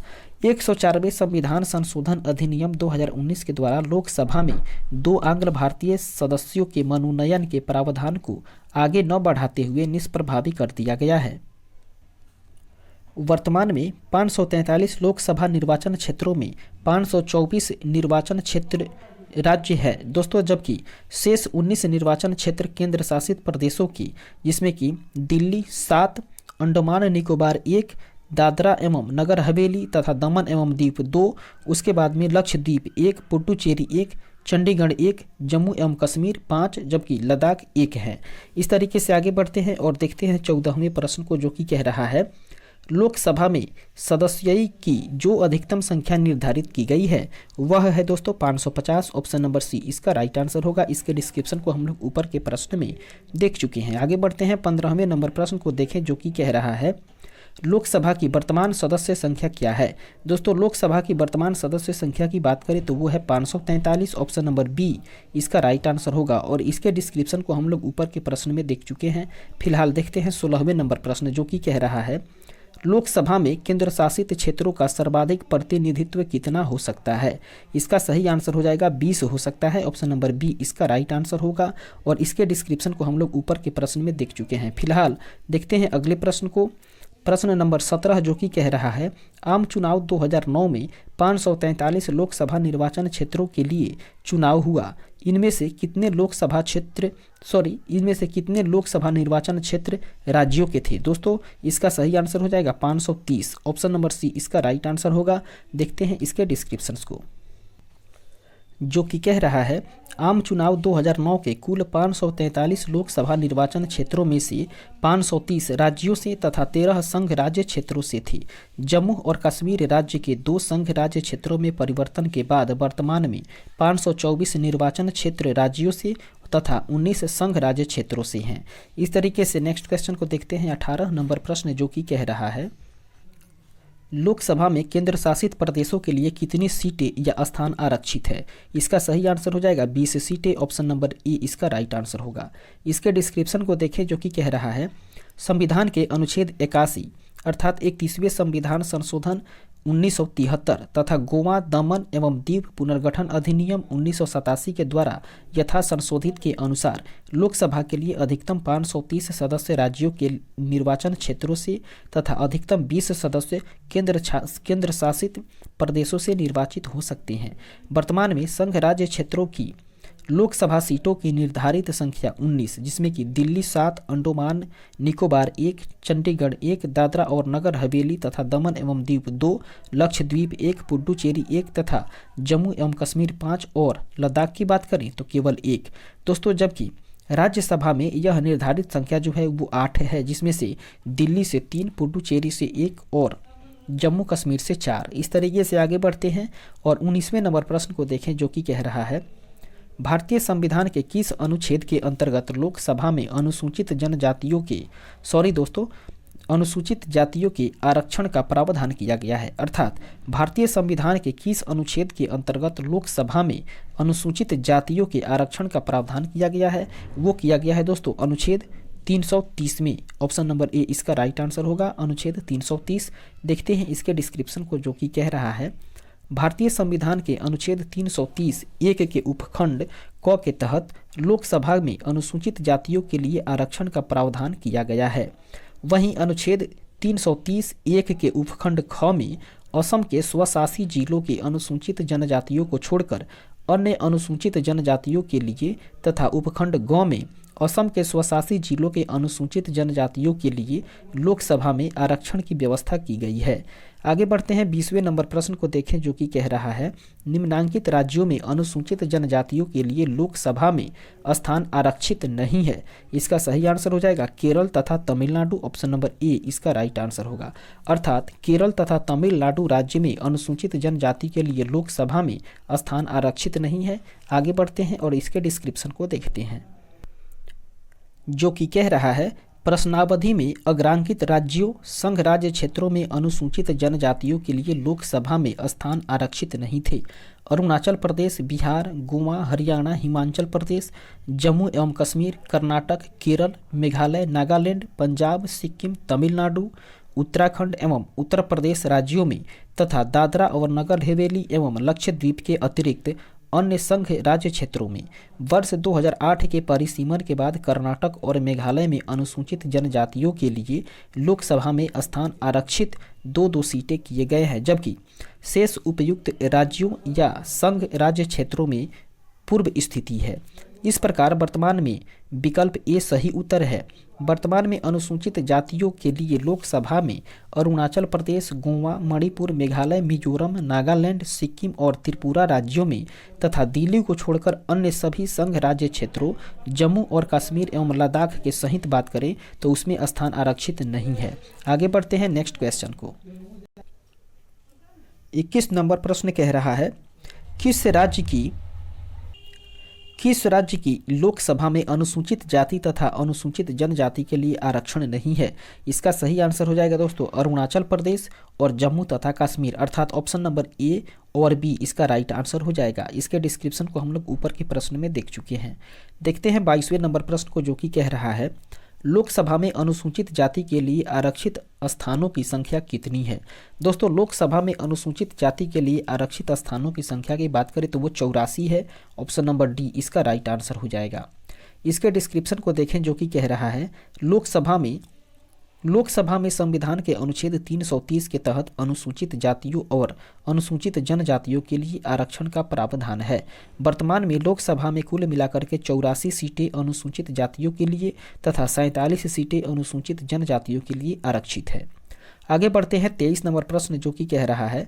104वें संविधान संशोधन अधिनियम 2019 के द्वारा लोकसभा में 2 आंग्ल भारतीय सदस्यों के मनोनयन के प्रावधान को आगे न बढ़ाते हुए निष्प्रभावी कर दिया गया है। वर्तमान में 543 लोकसभा निर्वाचन क्षेत्रों में 524 निर्वाचन क्षेत्र राज्य है दोस्तों, जबकि शेष 19 निर्वाचन क्षेत्र केंद्र शासित प्रदेशों की, जिसमें कि दिल्ली 7, अंडमान निकोबार 1, दादरा एवं नगर हवेली तथा दमन एवं दीव 2, उसके बाद में लक्षद्वीप 1, पुडुचेरी 1, चंडीगढ़ 1, जम्मू एवं कश्मीर 5, जबकि लद्दाख 1 है। इस तरीके से आगे बढ़ते हैं और देखते हैं 14वें प्रश्न को, जो कि कह रहा है लोकसभा में सदस्यों की जो अधिकतम संख्या निर्धारित की गई है वह है दोस्तों 550। ऑप्शन नंबर सी इसका राइट आंसर होगा। इसके डिस्क्रिप्शन को हम लोग ऊपर के प्रश्न में देख चुके हैं। आगे बढ़ते हैं 15वें नंबर प्रश्न को देखें, जो कि कह रहा है लोकसभा की वर्तमान सदस्य संख्या क्या है? दोस्तों लोकसभा की वर्तमान सदस्य संख्या की बात करें तो वो है 543। ऑप्शन नंबर बी इसका राइट आंसर होगा और इसके डिस्क्रिप्शन को हम लोग ऊपर के प्रश्न में देख चुके हैं। फिलहाल देखते हैं 16वें नंबर प्रश्न, जो कि कह रहा है लोकसभा में केंद्र शासित क्षेत्रों का सर्वाधिक प्रतिनिधित्व कितना हो सकता है? इसका सही आंसर हो जाएगा 20 हो सकता है। ऑप्शन नंबर बी इसका राइट आंसर होगा और इसके डिस्क्रिप्शन को हम लोग ऊपर के प्रश्न में देख चुके हैं। फिलहाल देखते हैं अगले प्रश्न को, प्रश्न नंबर 17, जो कि कह रहा है आम चुनाव 2009 में 543 लोकसभा निर्वाचन क्षेत्रों के लिए चुनाव हुआ। इनमें से कितने कितने लोकसभा निर्वाचन क्षेत्र राज्यों के थे? दोस्तों इसका सही आंसर हो जाएगा 530। ऑप्शन नंबर सी इसका राइट आंसर होगा। देखते हैं इसके डिस्क्रिप्शंस को, जो कि कह रहा है आम चुनाव 2009 के कुल 543 लोकसभा निर्वाचन क्षेत्रों में से 530 राज्यों से तथा 13 संघ राज्य क्षेत्रों से थी। जम्मू और कश्मीर राज्य के 2 संघ राज्य क्षेत्रों में परिवर्तन के बाद वर्तमान में 524 निर्वाचन क्षेत्र राज्यों से तथा 19 संघ राज्य क्षेत्रों से हैं। इस तरीके से नेक्स्ट क्वेश्चन को देखते हैं 18 नंबर प्रश्न, जो कि कह रहा है लोकसभा में केंद्र शासित प्रदेशों के लिए कितनी सीटें या स्थान आरक्षित है? इसका सही आंसर हो जाएगा 20 सीटें। ऑप्शन नंबर ए इसका राइट आंसर होगा। इसके डिस्क्रिप्शन को देखें, जो कि कह रहा है संविधान के अनुच्छेद 81 अर्थात 31वें संविधान संशोधन 1973 तथा गोवा, दमन एवं दीव पुनर्गठन अधिनियम 1987 के द्वारा यथा संशोधित के अनुसार लोकसभा के लिए अधिकतम 530 सदस्य राज्यों के निर्वाचन क्षेत्रों से तथा अधिकतम 20 सदस्य केंद्र शासित प्रदेशों से निर्वाचित हो सकते हैं। वर्तमान में संघ राज्य क्षेत्रों की लोकसभा सीटों की निर्धारित संख्या 19, जिसमें कि दिल्ली 7, अंडमान निकोबार 1, चंडीगढ़ 1, दादरा और नगर हवेली तथा दमन एवं दीव 2, लक्षद्वीप 1, पुडुचेरी 1 तथा जम्मू एवं कश्मीर 5 और लद्दाख की बात करें तो केवल 1। दोस्तों जबकि राज्यसभा में यह निर्धारित संख्या जो है वो 8 है, जिसमें से दिल्ली से 3, पुडुचेरी से 1 और जम्मू कश्मीर से 4। इस तरीके से आगे बढ़ते हैं और 19वें नंबर प्रश्न को देखें, जो कि कह रहा है भारतीय संविधान के किस अनुच्छेद के अंतर्गत लोकसभा में अनुसूचित जनजातियों के अनुसूचित जातियों के आरक्षण का प्रावधान किया गया है। अर्थात भारतीय संविधान के किस अनुच्छेद के अंतर्गत लोकसभा में अनुसूचित जातियों के आरक्षण का प्रावधान किया गया है, वो किया गया है दोस्तों अनुच्छेद 330 में। ऑप्शन नंबर ए इसका राइट आंसर होगा, अनुच्छेद 330। देखते हैं इसके डिस्क्रिप्शन को, जो कि कह रहा है भारतीय संविधान के अनुच्छेद 330 एक के उपखंड क के तहत लोकसभा में अनुसूचित जातियों के लिए आरक्षण का प्रावधान किया गया है। वहीं अनुच्छेद 330 एक के उपखंड ख में असम के स्वशासी जिलों के अनुसूचित जनजातियों को छोड़कर अन्य अनुसूचित जनजातियों के लिए तथा उपखंड ग में असम के स्वशासी जिलों के अनुसूचित जनजातियों के लिए लोकसभा में आरक्षण की व्यवस्था की गई है। आगे बढ़ते हैं 20वें नंबर प्रश्न को देखें, जो कि कह रहा है निम्नांकित राज्यों में अनुसूचित जनजातियों के लिए लोकसभा में स्थान आरक्षित नहीं है। इसका सही आंसर हो जाएगा केरल तथा तमिलनाडु। ऑप्शन नंबर ए इसका राइट आंसर होगा। अर्थात केरल तथा तमिलनाडु राज्य में अनुसूचित जनजाति के लिए लोकसभा में स्थान आरक्षित नहीं है। आगे बढ़ते हैं और इसके डिस्क्रिप्शन को देखते हैं, जो कि कह रहा है प्रश्नावधि में अग्रांकित राज्यों संघ राज्य क्षेत्रों में अनुसूचित जनजातियों के लिए लोकसभा में स्थान आरक्षित नहीं थे। अरुणाचल प्रदेश, बिहार, गोवा, हरियाणा, हिमाचल प्रदेश, जम्मू एवं कश्मीर, कर्नाटक, केरल, मेघालय, नागालैंड, पंजाब, सिक्किम, तमिलनाडु, उत्तराखंड एवं उत्तर प्रदेश राज्यों में तथा दादरा और नगर हवेली एवं लक्षद्वीप के अतिरिक्त अन्य संघ राज्य क्षेत्रों में वर्ष 2008 के परिसीमन के बाद कर्नाटक और मेघालय में अनुसूचित जनजातियों के लिए लोकसभा में स्थान आरक्षित 2-2 सीटें किए गए हैं, जबकि शेष उपयुक्त राज्यों या संघ राज्य क्षेत्रों में पूर्व स्थिति है। इस प्रकार वर्तमान में विकल्प ए सही उत्तर है। वर्तमान में अनुसूचित जातियों के लिए लोकसभा में अरुणाचल प्रदेश, गोवा, मणिपुर, मेघालय, मिजोरम, नागालैंड, सिक्किम और त्रिपुरा राज्यों में तथा दिल्ली को छोड़कर अन्य सभी संघ राज्य क्षेत्रों, जम्मू और कश्मीर एवं लद्दाख के सहित बात करें तो उसमें स्थान आरक्षित नहीं है। आगे बढ़ते हैं नेक्स्ट क्वेश्चन को। 21 नंबर प्रश्न कह रहा है किस राज्य की लोकसभा में अनुसूचित जाति तथा अनुसूचित जनजाति के लिए आरक्षण नहीं है। इसका सही आंसर हो जाएगा दोस्तों अरुणाचल प्रदेश और जम्मू तथा कश्मीर। अर्थात ऑप्शन नंबर ए और बी इसका राइट आंसर हो जाएगा। इसके डिस्क्रिप्शन को हम लोग ऊपर के प्रश्न में देख चुके हैं। देखते हैं 22वें नंबर प्रश्न को, जो कि कह रहा है लोकसभा में अनुसूचित जाति के लिए आरक्षित स्थानों की संख्या कितनी है। दोस्तों लोकसभा में अनुसूचित जाति के लिए आरक्षित स्थानों की संख्या की बात करें तो वो 84 है। ऑप्शन नंबर डी इसका राइट आंसर हो जाएगा। इसके डिस्क्रिप्शन को देखें, जो कि कह रहा है लोकसभा में संविधान के अनुच्छेद 330 के तहत अनुसूचित जातियों और अनुसूचित जनजातियों के लिए आरक्षण का प्रावधान है। वर्तमान में लोकसभा में कुल मिलाकर के 84 सीटें अनुसूचित जातियों के लिए तथा 47 सीटें अनुसूचित जनजातियों के लिए आरक्षित है। आगे बढ़ते हैं 23 नंबर प्रश्न, जो कि कह रहा है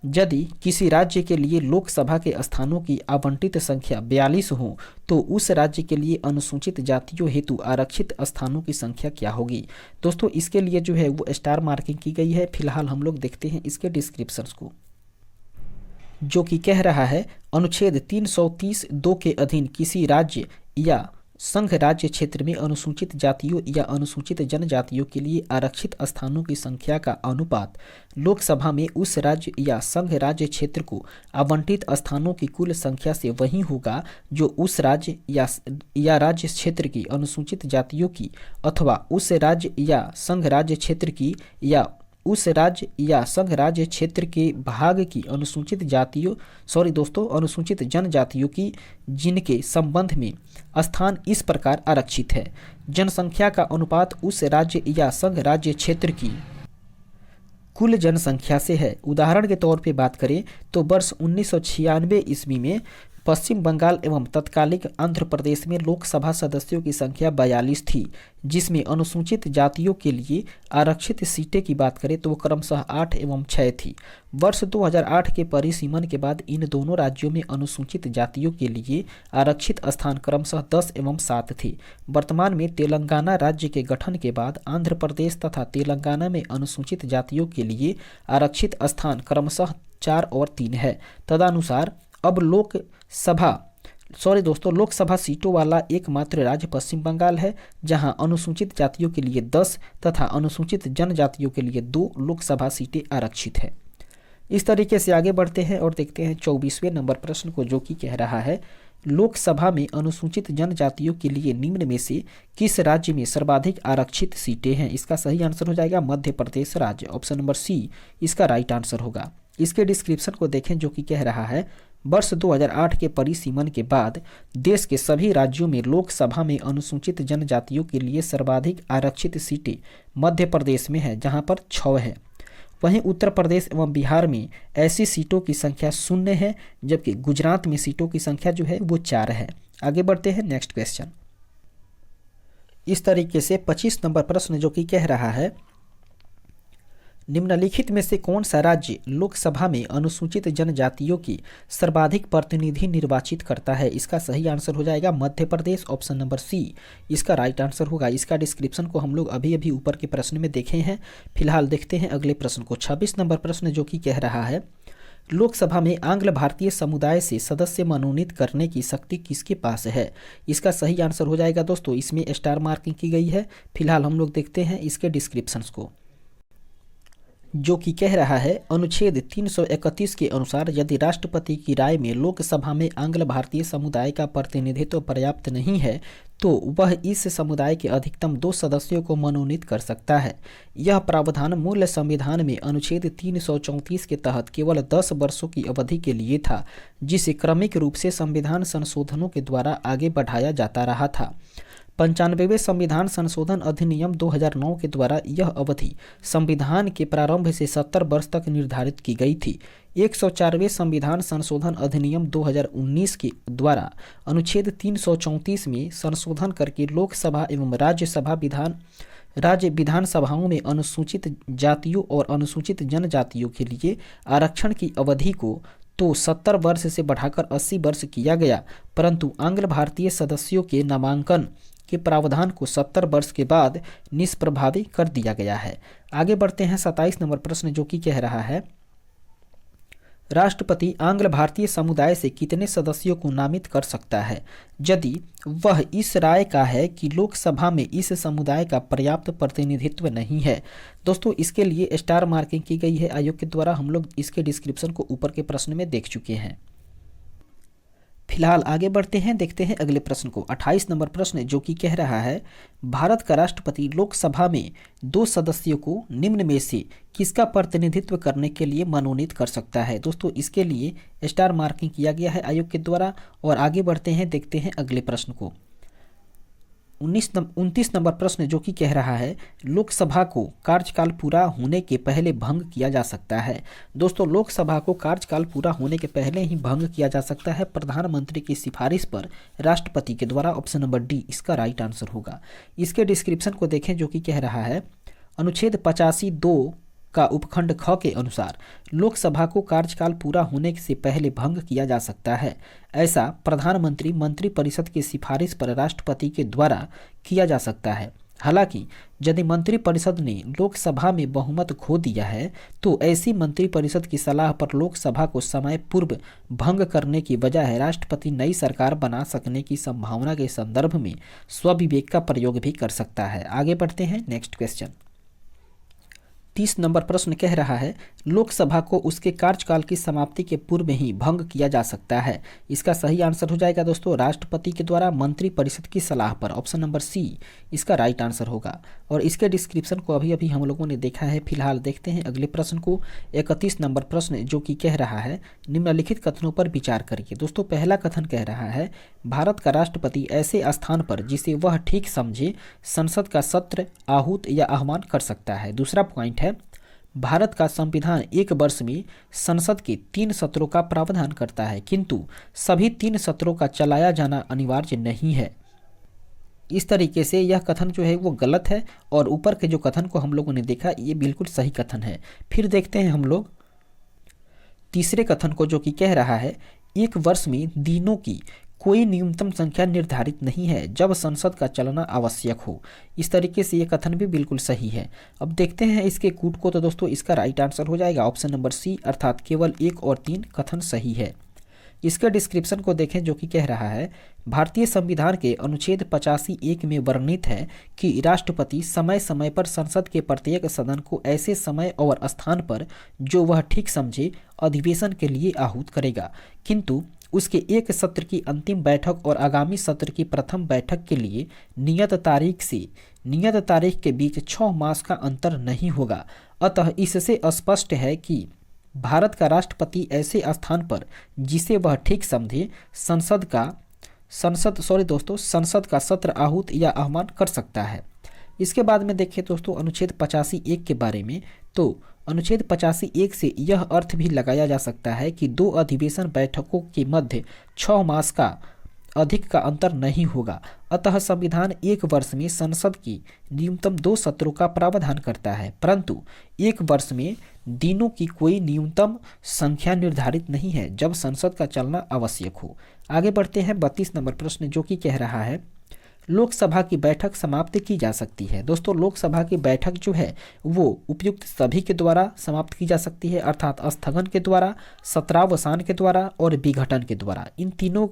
यदि किसी राज्य के लिए लोकसभा के स्थानों की आवंटित संख्या 42 हो तो उस राज्य के लिए अनुसूचित जातियों हेतु आरक्षित स्थानों की संख्या क्या होगी। दोस्तों इसके लिए जो है वो स्टार मार्किंग की गई है। फिलहाल हम लोग देखते हैं इसके डिस्क्रिप्शंस को, जो कि कह रहा है अनुच्छेद 330(2) के अधीन किसी राज्य या संघ राज्य क्षेत्र में अनुसूचित जातियों या अनुसूचित जनजातियों के लिए आरक्षित स्थानों की संख्या का अनुपात लोकसभा में उस राज्य या संघ राज्य क्षेत्र को आवंटित स्थानों की कुल संख्या से वही होगा जो उस राज्य या राज्य क्षेत्र की अनुसूचित जातियों की अथवा उस राज्य या संघ राज्य क्षेत्र की या उस राज्य या संघ राज्य क्षेत्र के भाग की अनुसूचित जनजातियों की जिनके संबंध में स्थान इस प्रकार आरक्षित है। जनसंख्या का अनुपात उस राज्य या संघ राज्य क्षेत्र की कुल जनसंख्या से है। उदाहरण के तौर पे बात करें तो वर्ष 1996 ईस्वी में पश्चिम बंगाल एवं तत्कालिक आंध्र प्रदेश में लोकसभा सदस्यों की संख्या 42 थी, जिसमें अनुसूचित जातियों के लिए आरक्षित सीटें की बात करें तो वो क्रमशः 8 एवं 6 थी। वर्ष 2008 के परिसीमन के बाद इन दोनों राज्यों में अनुसूचित जातियों के लिए आरक्षित स्थान क्रमशः 10 एवं 7 थे। वर्तमान में तेलंगाना राज्य के गठन के बाद आंध्र प्रदेश तथा तेलंगाना में अनुसूचित जातियों के लिए आरक्षित स्थान क्रमशः 4 और 3 है। तदनुसार अब सॉरी दोस्तों, लोकसभा सीटों वाला एकमात्र राज्य पश्चिम बंगाल है, जहां अनुसूचित जातियों के लिए 10 तथा अनुसूचित जनजातियों के लिए 2 लोकसभा सीटें आरक्षित है। इस तरीके से आगे बढ़ते हैं और देखते हैं 24वें नंबर प्रश्न को, जो कि कह रहा है लोकसभा में अनुसूचित जनजातियों के लिए निम्न में से किस राज्य में सर्वाधिक आरक्षित सीटें हैं। इसका सही आंसर हो जाएगा मध्य प्रदेश राज्य, ऑप्शन नंबर सी इसका राइट आंसर होगा। इसके डिस्क्रिप्शन को देखें, जो कि कह रहा है वर्ष 2008 के परिसीमन के बाद देश के सभी राज्यों में लोकसभा में अनुसूचित जनजातियों के लिए सर्वाधिक आरक्षित सीटें मध्य प्रदेश में है, जहां पर 6 है। वहीं उत्तर प्रदेश एवं बिहार में ऐसी सीटों की संख्या 0 है, जबकि गुजरात में सीटों की संख्या जो है वो 4 है। आगे बढ़ते हैं नेक्स्ट क्वेश्चन। इस तरीके से 25 नंबर प्रश्न, जो कि कह रहा है निम्नलिखित में से कौन सा राज्य लोकसभा में अनुसूचित जनजातियों की सर्वाधिक प्रतिनिधि निर्वाचित करता है। इसका सही आंसर हो जाएगा Madhya Pradesh, option number C इसका राइट आंसर होगा। इसका डिस्क्रिप्शन को हम लोग अभी अभी ऊपर के प्रश्न में देखे हैं। फिलहाल देखते हैं अगले प्रश्न को। 26 नंबर प्रश्न, जो कि कह रहा है लोकसभा में आंग्ल भारतीय समुदाय से सदस्य मनोनीत करने की शक्ति किसके पास है। इसका सही आंसर हो जाएगा दोस्तों, इसमें स्टार मार्किंग की गई है। फिलहाल हम लोग देखते हैं इसके डिस्क्रिप्शंस को, जो कि कह रहा है अनुच्छेद 331 के अनुसार यदि राष्ट्रपति की राय में लोकसभा में आंग्ल भारतीय समुदाय का प्रतिनिधित्व पर्याप्त नहीं है तो वह इस समुदाय के अधिकतम 2 सदस्यों को मनोनीत कर सकता है। यह प्रावधान मूल संविधान में अनुच्छेद 334 के तहत केवल 10 वर्षों की अवधि के लिए था, जिसे क्रमिक रूप से संविधान संशोधनों के द्वारा आगे बढ़ाया जाता रहा था। 95वें संविधान संशोधन अधिनियम 2009 के द्वारा यह अवधि संविधान के प्रारंभ से 70 वर्ष तक निर्धारित की गई थी। 104वें संविधान संशोधन अधिनियम 2019 के द्वारा अनुच्छेद 334 में संशोधन करके लोकसभा एवं राज्य विधानसभाओं में अनुसूचित जातियों और अनुसूचित जनजातियों के लिए आरक्षण की अवधि को तो 70 वर्ष से बढ़ाकर 80 वर्ष किया गया, परंतु आंग्ल भारतीय सदस्यों के नामांकन के प्रावधान को 70 वर्ष के बाद निष्प्रभावी कर दिया गया है। आगे बढ़ते हैं 27 नंबर प्रश्न, जो कि कह रहा है राष्ट्रपति आंग्ल भारतीय समुदाय से कितने सदस्यों को नामित कर सकता है यदि वह इस राय का है कि लोकसभा में इस समुदाय का पर्याप्त प्रतिनिधित्व नहीं है। दोस्तों, इसके लिए स्टार मार्किंग की गई है आयोग के द्वारा। हम लोग इसके डिस्क्रिप्शन को ऊपर के प्रश्न में देख चुके हैं। फिलहाल आगे बढ़ते हैं, देखते हैं अगले प्रश्न को। 28 नंबर प्रश्न, जो कि कह रहा है भारत का राष्ट्रपति लोकसभा में 2 सदस्यों को निम्न में से किसका प्रतिनिधित्व करने के लिए मनोनीत कर सकता है। दोस्तों, इसके लिए स्टार मार्किंग किया गया है आयोग के द्वारा। और आगे बढ़ते हैं, देखते हैं अगले प्रश्न को। 29 नंबर प्रश्न, जो कि कह रहा है लोकसभा को कार्यकाल पूरा होने के पहले भंग किया जा सकता है। दोस्तों, लोकसभा को कार्यकाल पूरा होने के पहले ही भंग किया जा सकता है प्रधानमंत्री की सिफारिश पर राष्ट्रपति के द्वारा, ऑप्शन नंबर डी इसका राइट आंसर होगा। इसके डिस्क्रिप्शन को देखें, जो कि कह रहा है अनुच्छेद 85(2) का उपखंड ख के अनुसार लोकसभा को कार्यकाल पूरा होने से पहले भंग किया जा सकता है। ऐसा प्रधानमंत्री मंत्रिपरिषद की सिफारिश पर राष्ट्रपति के द्वारा किया जा सकता है। हालांकि यदि मंत्रिपरिषद ने लोकसभा में बहुमत खो दिया है तो ऐसी मंत्रिपरिषद की सलाह पर लोकसभा को समय पूर्व भंग करने की बजाय राष्ट्रपति नई सरकार बना सकने की संभावना के संदर्भ में स्वविवेक का प्रयोग भी कर सकता है। आगे बढ़ते हैं, नेक्स्ट क्वेश्चन। 30 नंबर प्रश्न कह रहा है लोकसभा को उसके कार्यकाल की समाप्ति के पूर्व ही भंग किया जा सकता है। इसका सही आंसर हो जाएगा दोस्तों राष्ट्रपति के द्वारा मंत्रिपरिषद की सलाह पर, ऑप्शन नंबर सी इसका राइट आंसर होगा। और इसके डिस्क्रिप्शन को अभी अभी हम लोगों ने देखा है। फिलहाल देखते हैं अगले प्रश्न को। 31 नंबर प्रश्न, जो कि कह रहा है निम्नलिखित कथनों पर विचार करिए। दोस्तों, पहला कथन कह रहा है भारत का राष्ट्रपति ऐसे स्थान पर जिसे वह ठीक समझे संसद का सत्र आहूत या आह्वान कर सकता है। दूसरा पॉइंट है भारत का संविधान 1 वर्ष में संसद के 3 सत्रों का प्रावधान करता है, किंतु सभी 3 सत्रों का चलाया जाना अनिवार्य नहीं है। इस तरीके से यह कथन जो है वो गलत है और ऊपर के जो कथन को हम लोगों ने देखा ये बिल्कुल सही कथन है। फिर देखते हैं हम लोग तीसरे कथन को, जो कि कह रहा है 1 वर्ष में दिनों की कोई न्यूनतम संख्या निर्धारित नहीं है जब संसद का चलना आवश्यक हो। इस तरीके से ये कथन भी बिल्कुल सही है। अब देखते हैं इसके कूट को, तो दोस्तों इसका राइट आंसर हो जाएगा ऑप्शन नंबर सी, अर्थात केवल 1 और 3 कथन सही है। इसके डिस्क्रिप्शन को देखें जो कि कह रहा है भारतीय संविधान के अनुच्छेद 85(1) में वर्णित है कि राष्ट्रपति समय समय पर संसद के प्रत्येक सदन को ऐसे समय और स्थान पर जो वह ठीक समझे अधिवेशन के लिए आहूत करेगा, किंतु उसके एक सत्र की अंतिम बैठक और आगामी सत्र की प्रथम बैठक के लिए नियत तारीख से नियत तारीख के बीच 6 मास का अंतर नहीं होगा। अतः इससे स्पष्ट है कि भारत का राष्ट्रपति ऐसे स्थान पर जिसे वह ठीक समझे संसद का सत्र आहूत या आह्वान कर सकता है। इसके बाद में देखें दोस्तों अनुच्छेद 85(1) के बारे में, तो अनुच्छेद 85(1) से यह अर्थ भी लगाया जा सकता है कि 2 अधिवेशन बैठकों के मध्य 6 मास का अधिक का अंतर नहीं होगा। अतः संविधान 1 वर्ष में संसद की न्यूनतम 2 सत्रों का प्रावधान करता है, परंतु 1 वर्ष में दिनों की कोई न्यूनतम संख्या निर्धारित नहीं है जब संसद का चलना आवश्यक हो। आगे बढ़ते हैं 32 नंबर प्रश्न जो कि कह रहा है लोकसभा की बैठक समाप्त की जा सकती है। दोस्तों लोकसभा की बैठक जो है वो उपयुक्त सभी के द्वारा समाप्त की जा सकती है, अर्थात स्थगन के द्वारा, सत्रावसान के द्वारा और विघटन के द्वारा। इन तीनों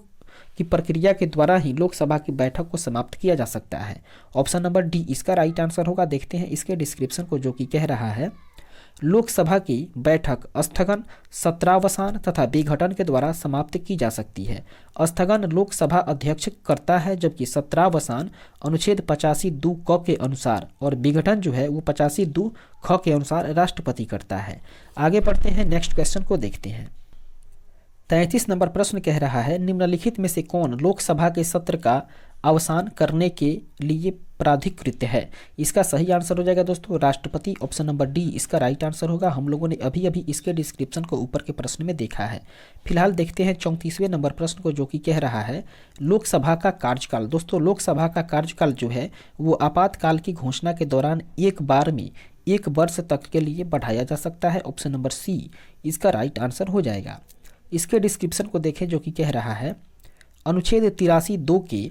की प्रक्रिया के द्वारा ही लोकसभा की बैठक को समाप्त किया जा सकता है। ऑप्शन नंबर डी इसका राइट आंसर होगा। देखते हैं इसके डिस्क्रिप्शन को जो कि कह रहा है लोकसभा की बैठक स्थगन, सत्रावसान तथा विघटन के द्वारा समाप्त की जा सकती है। स्थगन लोकसभा अध्यक्ष करता है जबकि सत्रावसान अनुच्छेद 85(2) क के अनुसार और विघटन जो है वो 85(2) ख के अनुसार राष्ट्रपति करता है। आगे बढ़ते हैं नेक्स्ट क्वेश्चन को देखते हैं। 33 नंबर प्रश्न कह रहा है निम्नलिखित में से कौन लोकसभा के सत्र का अवसान करने के लिए प्राधिकृत है। इसका सही आंसर हो जाएगा दोस्तों राष्ट्रपति। ऑप्शन नंबर डी इसका राइट आंसर होगा। हम लोगों ने अभी अभी इसके डिस्क्रिप्शन को ऊपर के प्रश्न में देखा है। फिलहाल देखते हैं 34वें नंबर प्रश्न को जो कि कह रहा है लोकसभा का कार्यकाल। दोस्तों लोकसभा का कार्यकाल जो है वो आपातकाल की घोषणा के दौरान एक बार में 1 वर्ष तक के लिए बढ़ाया जा सकता है। ऑप्शन नंबर सी इसका राइट आंसर हो जाएगा। इसके डिस्क्रिप्शन को देखें जो कि कह रहा है अनुच्छेद 83(2) के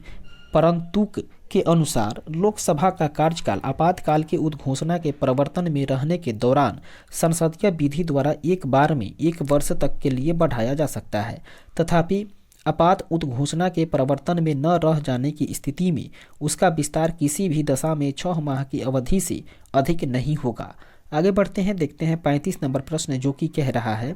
परंतुक के अनुसार लोकसभा का कार्यकाल आपातकाल की उद्घोषणा के प्रवर्तन में रहने के दौरान संसदीय विधि द्वारा एक बार में 1 वर्ष तक के लिए बढ़ाया जा सकता है। तथापि आपात उद्घोषणा के प्रवर्तन में न रह जाने की स्थिति में उसका विस्तार किसी भी दशा में 6 माह की अवधि से अधिक नहीं होगा। आगे बढ़ते हैं देखते हैं 35 नंबर प्रश्न जो कि कह रहा है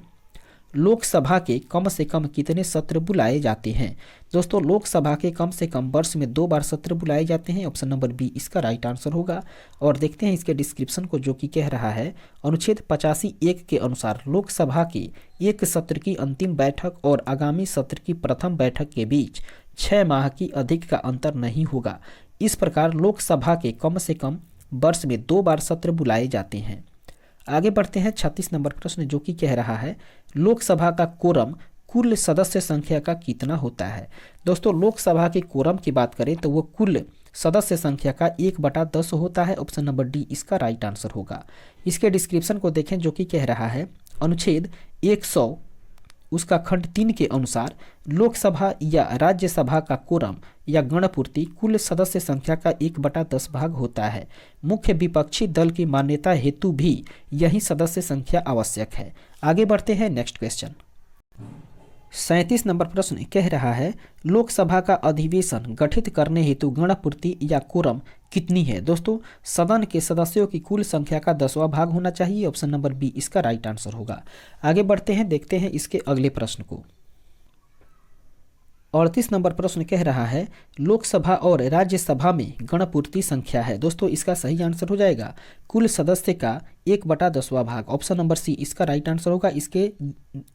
लोकसभा के कम से कम कितने सत्र बुलाए जाते हैं। दोस्तों लोकसभा के कम से कम वर्ष में 2 बार सत्र बुलाए जाते हैं। ऑप्शन नंबर बी इसका राइट आंसर होगा। और देखते हैं इसके डिस्क्रिप्शन को जो कि कह रहा है अनुच्छेद 85(1) के अनुसार लोकसभा के एक सत्र की अंतिम बैठक और आगामी सत्र की प्रथम बैठक के बीच 6 माह की अधिक का अंतर नहीं होगा। इस प्रकार लोकसभा के कम से कम वर्ष में 2 बार सत्र बुलाए जाते हैं। आगे बढ़ते हैं 36 नंबर प्रश्न जो कि कह रहा है लोकसभा का कोरम कुल सदस्य संख्या का कितना होता है। दोस्तों लोकसभा के कोरम की बात करें तो वो कुल सदस्य संख्या का 1/10 होता है। ऑप्शन नंबर डी इसका राइट आंसर होगा। इसके डिस्क्रिप्शन को देखें जो कि कह रहा है अनुच्छेद 100 उसका खंड 3 के अनुसार लोकसभा या राज्यसभा का कोरम या गणपूर्ति कुल सदस्य संख्या का 1/10 भाग होता है। मुख्य विपक्षी दल की मान्यता हेतु भी यही सदस्य संख्या आवश्यक है। आगे बढ़ते हैं नेक्स्ट क्वेश्चन। 37 नंबर प्रश्न कह रहा है लोकसभा का अधिवेशन गठित करने हेतु गणपूर्ति या कोरम कितनी है। दोस्तों सदन के सदस्यों की कुल संख्या का 10वां भाग होना चाहिए। ऑप्शन नंबर बी इसका राइट आंसर होगा। आगे बढ़ते हैं देखते हैं इसके अगले प्रश्न को। 38 नंबर प्रश्न कह रहा है लोकसभा और राज्यसभा में गणपूर्ति संख्या है। दोस्तों इसका सही आंसर हो जाएगा कुल सदस्य का 1/10वां भाग। ऑप्शन नंबर सी इसका राइट आंसर होगा।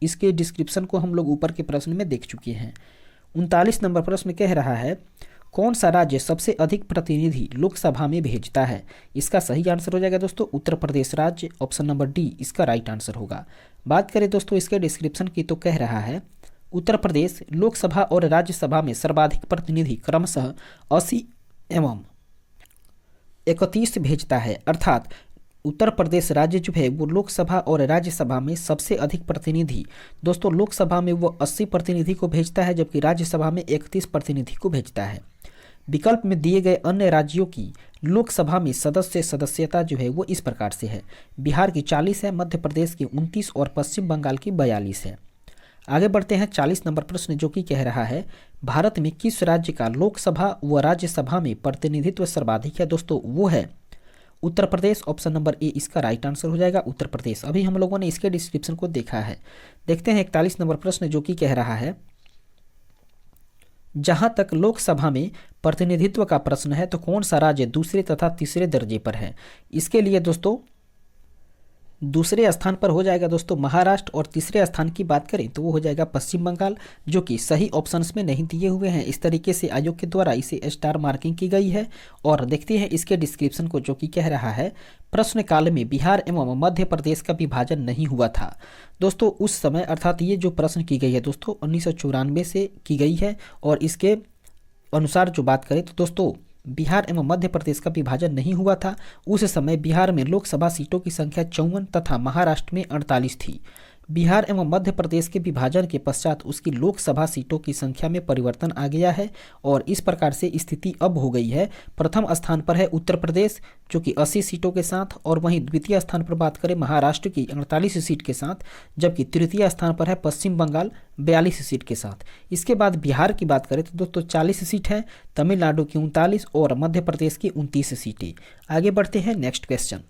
इसके डिस्क्रिप्शन को हम लोग ऊपर के प्रश्न में देख चुके हैं। 39 नंबर प्रश्न कह रहा है कौन सा राज्य सबसे अधिक प्रतिनिधि लोकसभा में भेजता है। इसका सही आंसर हो जाएगा दोस्तों उत्तर प्रदेश राज्य। ऑप्शन नंबर डी इसका राइट आंसर होगा। बात करें दोस्तों इसके डिस्क्रिप्शन की तो कह रहा है उत्तर प्रदेश लोकसभा और राज्यसभा में सर्वाधिक प्रतिनिधि क्रमशः 80 एवं 31 भेजता है। अर्थात उत्तर प्रदेश राज्य जो है वो लोकसभा और राज्यसभा में सबसे अधिक प्रतिनिधि दोस्तों लोकसभा में वो 80 प्रतिनिधि को भेजता है जबकि राज्यसभा में 31 प्रतिनिधि को भेजता है। विकल्प में दिए गए अन्य राज्यों की लोकसभा में सदस्यता जो है वो इस प्रकार से है बिहार की 40 है, मध्य प्रदेश की 29 और पश्चिम बंगाल की 42 है। आगे बढ़ते हैं 40 नंबर प्रश्न जो कि कह रहा है भारत में किस राज्य का लोकसभा व राज्यसभा में प्रतिनिधित्व सर्वाधिक है। दोस्तों वो है Uttar Pradesh. Option number A इसका राइट आंसर हो जाएगा, उत्तर प्रदेश। अभी हम लोगों ने इसके डिस्क्रिप्शन को देखा है। देखते हैं 41 नंबर प्रश्न जो कि कह रहा है जहां तक लोकसभा में प्रतिनिधित्व का प्रश्न है तो कौन सा राज्य दूसरे तथा तीसरे दर्जे पर है। इसके लिए दोस्तों दूसरे स्थान पर हो जाएगा दोस्तों महाराष्ट्र, और तीसरे स्थान की बात करें तो वो हो जाएगा पश्चिम बंगाल, जो कि सही ऑप्शंस में नहीं दिए हुए हैं। इस तरीके से आयोग के द्वारा इसे स्टार मार्किंग की गई है। और देखते हैं इसके डिस्क्रिप्शन को जो कि कह रहा है प्रश्न काल में बिहार एवं मध्य प्रदेश का विभाजन नहीं हुआ था। दोस्तों उस समय अर्थात ये जो प्रश्न की गई है दोस्तों 1994 से की गई है, और इसके अनुसार जो बात करें तो दोस्तों बिहार एवं मध्य प्रदेश का विभाजन नहीं हुआ था। उस समय बिहार में लोकसभा सीटों की संख्या 54 तथा महाराष्ट्र में 48 थी। बिहार एवं मध्य प्रदेश के विभाजन के पश्चात उसकी लोकसभा सीटों की संख्या में परिवर्तन आ गया है, और इस प्रकार से स्थिति अब हो गई है। प्रथम स्थान पर है उत्तर प्रदेश जो कि 80 सीटों के साथ, और वहीं द्वितीय स्थान पर बात करें महाराष्ट्र की 48 सीट के साथ, जबकि तृतीय स्थान पर है पश्चिम बंगाल 42 सीट के साथ। इसके बाद बिहार की बात करें तो दोस्तों 40 सीट है, तमिलनाडु की 39 और मध्य प्रदेश की 29 सीटें। आगे बढ़ते हैं नेक्स्ट क्वेश्चन।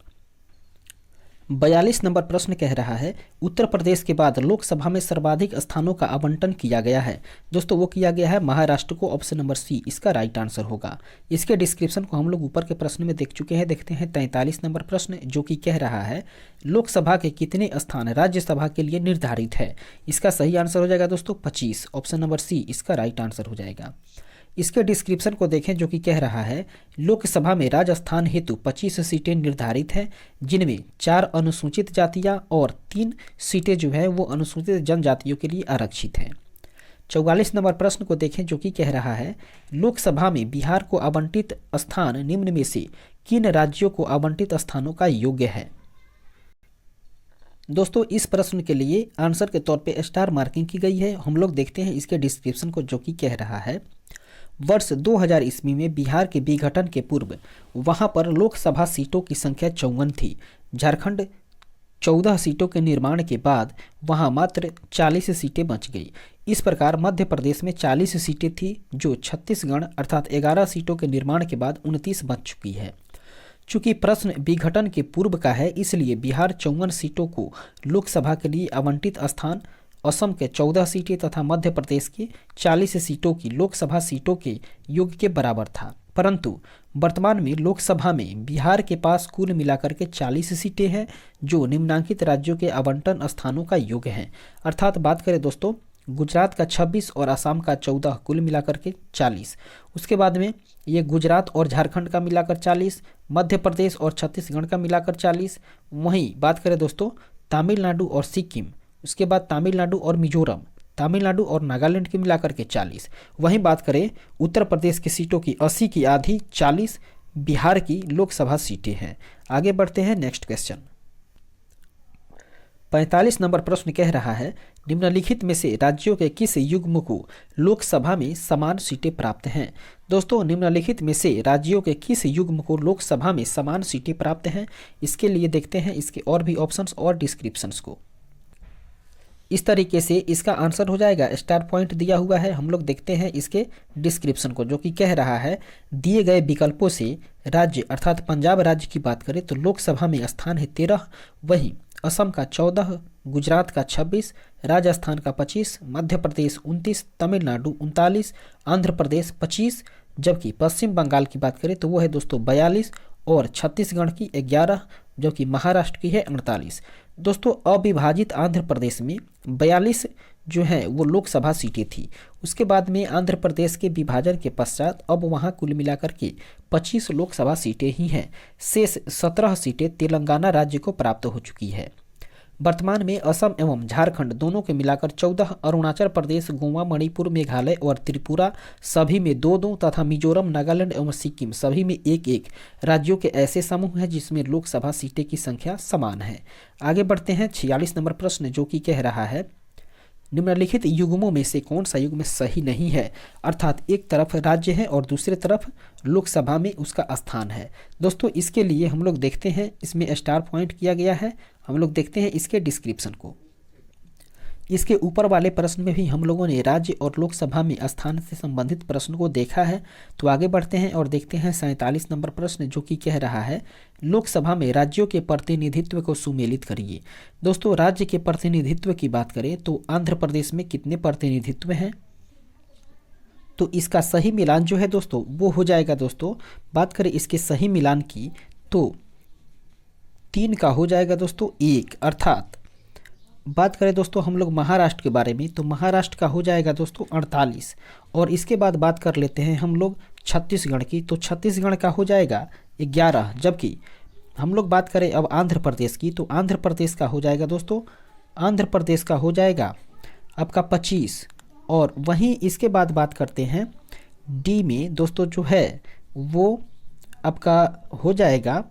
42 नंबर प्रश्न कह रहा है उत्तर प्रदेश के बाद लोकसभा में सर्वाधिक स्थानों का आवंटन किया गया है। दोस्तों वो किया गया है महाराष्ट्र को। ऑप्शन नंबर सी इसका राइट आंसर होगा। इसके डिस्क्रिप्शन को हम लोग ऊपर के प्रश्न में देख चुके हैं। देखते हैं 43 नंबर प्रश्न जो कि कह रहा है लोकसभा के कितने स्थान राज्यसभा के लिए निर्धारित है। इसका सही आंसर हो जाएगा दोस्तों 25। ऑप्शन नंबर सी इसका राइट आंसर हो जाएगा। इसके डिस्क्रिप्शन को देखें जो कि कह रहा है लोकसभा में राजस्थान हेतु 25 सीटें निर्धारित हैं, जिनमें 4 अनुसूचित जातियां और 3 सीटें जो है वो अनुसूचित जनजातियों के लिए आरक्षित हैं। 44 नंबर प्रश्न को देखें जो कि कह रहा है लोकसभा में बिहार को आवंटित स्थान निम्न में से किन राज्यों को आवंटित स्थानों का योग्य है। दोस्तों इस प्रश्न के लिए आंसर के तौर पे स्टार मार्किंग की गई है। हम लोग देखते हैं इसके डिस्क्रिप्शन को जो कि कह रहा है वर्ष 2000 ईस्वी में बिहार के विघटन के पूर्व वहां पर लोकसभा सीटों की संख्या 54 थी। झारखंड 14 सीटों के निर्माण के बाद वहां मात्र 40 सीटें बच गई। इस प्रकार मध्य प्रदेश में 40 सीटें थी, जो छत्तीसगढ़ अर्थात 11 सीटों के निर्माण के बाद 29 बच चुकी है। चूंकि प्रश्न विघटन के पूर्व का है, इसलिए बिहार 54 सीटों को लोकसभा के लिए आवंटित स्थान, असम के 14 सीटें तथा मध्य प्रदेश की 40 सीटों की लोकसभा सीटों के योग के बराबर था। परंतु वर्तमान में लोकसभा में बिहार के पास कुल मिलाकर के 40 सीटें हैं, जो निम्नांकित राज्यों के आवंटन स्थानों का योग है। अर्थात बात करें दोस्तों गुजरात का 26 और असम का 14, कुल मिलाकर के 40। उसके बाद में ये गुजरात और झारखंड का मिलाकर 40, मध्य प्रदेश और छत्तीसगढ़ का मिलाकर 40। वहीं बात करें दोस्तों तमिलनाडु और सिक्किम, उसके बाद तमिलनाडु और मिजोरम, तमिलनाडु और नागालैंड के मिलाकर के 40। वहीं बात करें उत्तर प्रदेश की सीटों की 80 की आधी 40 बिहार की लोकसभा सीटें हैं। आगे बढ़ते हैं नेक्स्ट क्वेश्चन। 45 नंबर प्रश्न कह रहा है निम्नलिखित में से राज्यों के किस युग्म को लोकसभा में समान सीटें प्राप्त हैं। दोस्तों निम्नलिखित में से राज्यों के किस युग्म को लोकसभा में समान सीटें प्राप्त हैं। इसके लिए देखते हैं इसके और भी ऑप्शंस और डिस्क्रिप्शंस को। इस तरीके से इसका आंसर हो जाएगा, स्टार पॉइंट दिया हुआ है। हम लोग देखते हैं इसके डिस्क्रिप्शन को जो कि कह रहा है दिए गए विकल्पों से राज्य अर्थात पंजाब राज्य की बात करें तो लोकसभा में स्थान है 13, वहीं असम का 14, गुजरात का 26, राजस्थान का 25, मध्य प्रदेश 29, तमिलनाडु 39, आंध्र प्रदेश 25, जबकि पश्चिम बंगाल की बात करें तो वो है दोस्तों 42 और छत्तीसगढ़ की 11, जो कि महाराष्ट्र की है 48। दोस्तों अविभाजित आंध्र प्रदेश में 42 जो है वो लोकसभा सीटें थी। उसके बाद में आंध्र प्रदेश के विभाजन के पश्चात अब वहां कुल मिलाकर के 25 लोकसभा सीटें ही हैं। शेष 17 सीटें तेलंगाना राज्य को प्राप्त हो चुकी है। वर्तमान में असम एवं झारखंड दोनों के मिलाकर 14, अरुणाचल प्रदेश, गोवा, मणिपुर, मेघालय और त्रिपुरा सभी में 2-2 तथा मिजोरम, नागालैंड एवं सिक्किम सभी में 1-1 राज्यों के ऐसे समूह हैं जिसमें लोकसभा सीटें की संख्या समान है। आगे बढ़ते हैं 46 नंबर प्रश्न जो कि कह रहा है निम्नलिखित युग्मों में से कौन सा युग्म सही नहीं है। अर्थात एक तरफ राज्य है और दूसरी तरफ लोकसभा में उसका स्थान है। दोस्तों इसके लिए हम लोग देखते हैं, इसमें स्टार पॉइंट किया गया है। हम लोग देखते हैं इसके डिस्क्रिप्शन को। इसके ऊपर वाले प्रश्न में भी हम लोगों ने राज्य और लोकसभा में स्थान से संबंधित प्रश्न को देखा है। तो आगे बढ़ते हैं और देखते हैं 47 नंबर प्रश्न, जो कि कह रहा है लोकसभा में राज्यों के प्रतिनिधित्व को सुमेलित करिए। दोस्तों, राज्य के प्रतिनिधित्व की बात करें तो आंध्र प्रदेश में कितने प्रतिनिधित्व हैं? तो इसका सही मिलान जो है दोस्तों वो हो जाएगा, दोस्तों बात करें इसके सही मिलान की तो 3 का हो जाएगा दोस्तों 1। अर्थात बात करें दोस्तों हम लोग महाराष्ट्र के बारे में, तो महाराष्ट्र का हो जाएगा दोस्तों 48। और इसके बाद बात कर लेते हैं हम लोग छत्तीसगढ़ की, तो छत्तीसगढ़ का हो जाएगा 11। जबकि हम लोग बात करें अब आंध्र प्रदेश की, तो आंध्र प्रदेश का हो जाएगा दोस्तों, आंध्र प्रदेश का हो जाएगा आपका 25। और वहीं इसके बाद बात करते हैं डी में दोस्तों, जो है वो आपका हो जाएगा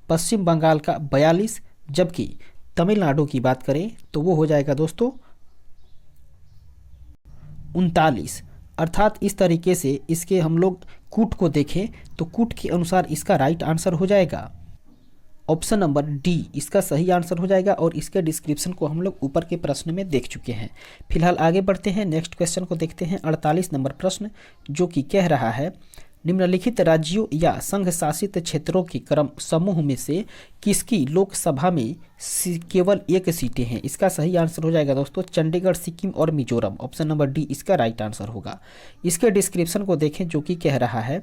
पश्चिम बंगाल का 42। जबकि तमिलनाडु की बात करें तो वो हो जाएगा दोस्तों 39। अर्थात इस तरीके से इसके हम लोग कूट को देखें तो कूट के अनुसार इसका राइट आंसर हो जाएगा ऑप्शन नंबर डी, इसका सही आंसर हो जाएगा। और इसके डिस्क्रिप्शन को हम लोग ऊपर के प्रश्न में देख चुके हैं। फिलहाल आगे बढ़ते हैं, नेक्स्ट क्वेश्चन को देखते हैं 48 नंबर प्रश्न, जो कि कह रहा है निम्नलिखित राज्यों या संघ शासित क्षेत्रों के क्रम समूह में से किसकी लोकसभा में केवल 1 सीटें हैं? इसका सही आंसर हो जाएगा दोस्तों चंडीगढ़, सिक्किम और मिजोरम। ऑप्शन नंबर डी इसका राइट आंसर होगा। इसके डिस्क्रिप्शन को देखें, जो कि कह रहा है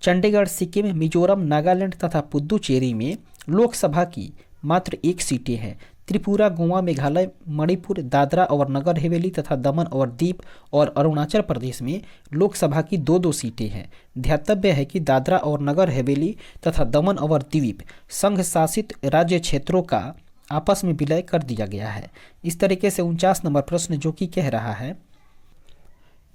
चंडीगढ़, सिक्किम, मिजोरम, नागालैंड तथा पुद्दुचेरी में लोकसभा की मात्र 1 सीटें हैं। त्रिपुरा, गोवा, मेघालय, मणिपुर, दादरा और नगर हवेली तथा दमन और दीप और अरुणाचल प्रदेश में लोकसभा की 2-2 सीटें हैं। ध्यातव्य है कि दादरा और नगर हवेली तथा दमन और दीप संघ शासित राज्य क्षेत्रों का आपस में विलय कर दिया गया है। इस तरीके से 49 नंबर प्रश्न, जो कि कह रहा है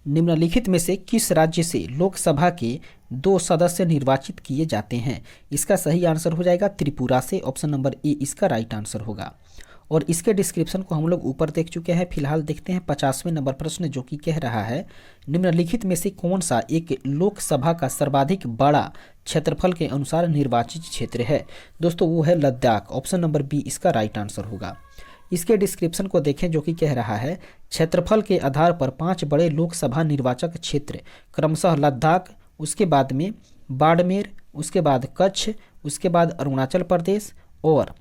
निम्नलिखित में से किस राज्य से लोकसभा के 2 सदस्य निर्वाचित किए जाते हैं? इसका सही आंसर हो जाएगा त्रिपुरा से। ऑप्शन नंबर ए इसका राइट आंसर होगा। और इसके डिस्क्रिप्शन को हम लोग ऊपर देख चुके हैं। फिलहाल देखते हैं 50वें नंबर प्रश्न, जो कि कह रहा है निम्नलिखित में से कौन सा एक लोकसभा का सर्वाधिक बड़ा क्षेत्रफल के अनुसार निर्वाचित क्षेत्र है? दोस्तों वो है लद्दाख। ऑप्शन नंबर बी इसका राइट आंसर होगा। इसके डिस्क्रिप्शन को देखें, जो कि कह रहा है क्षेत्रफल के आधार पर 5 बड़े लोकसभा निर्वाचक क्षेत्र क्रमशः लद्दाख, उसके बाद में बाड़मेर, उसके बाद कच्छ, उसके बाद अरुणाचल प्रदेश और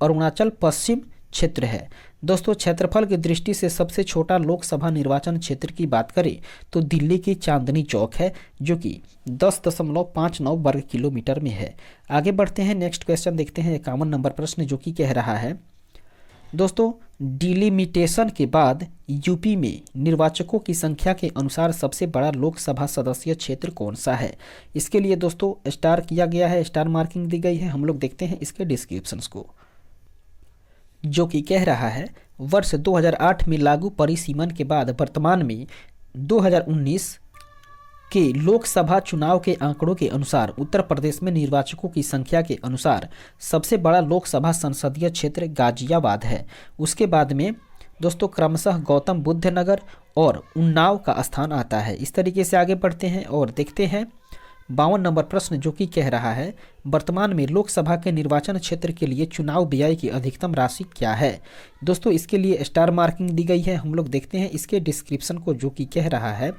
अरुणाचल पश्चिम क्षेत्र है। दोस्तों क्षेत्रफल की दृष्टि से सबसे छोटा लोकसभा निर्वाचन क्षेत्र की बात करें तो दिल्ली की चांदनी चौक है, जो कि 10.59 वर्ग किलोमीटर में है। आगे बढ़ते हैं, नेक्स्ट क्वेश्चन देखते हैं 51 नंबर प्रश्न, जो कि कह रहा है दोस्तों डिलिमिटेशन के बाद यूपी में निर्वाचकों की संख्या के अनुसार सबसे बड़ा लोकसभा सदस्य क्षेत्र कौन सा है? इसके लिए दोस्तों स्टार किया गया है, स्टार मार्किंग दी गई है। हम लोग देखते हैं इसके डिस्क्रिप्शंस को, जो कि कह रहा है वर्ष 2008 में लागू परिसीमन के बाद वर्तमान में 2019 के लोकसभा चुनाव के आंकड़ों के अनुसार उत्तर प्रदेश में निर्वाचकों की संख्या के अनुसार सबसे बड़ा लोकसभा संसदीय क्षेत्र गाजियाबाद है। उसके बाद में दोस्तों क्रमशः गौतम बुद्ध नगर और उन्नाव का स्थान आता है। इस तरीके से आगे बढ़ते हैं और देखते हैं 52 नंबर प्रश्न, जो कि कह रहा है वर्तमान में लोकसभा के निर्वाचन क्षेत्र के लिए चुनाव व्यय की अधिकतम राशि क्या है? दोस्तों इसके लिए स्टार मार्किंग दी गई है। हम लोग देखते हैं इसके डिस्क्रिप्शन को, जो कि कह रहा है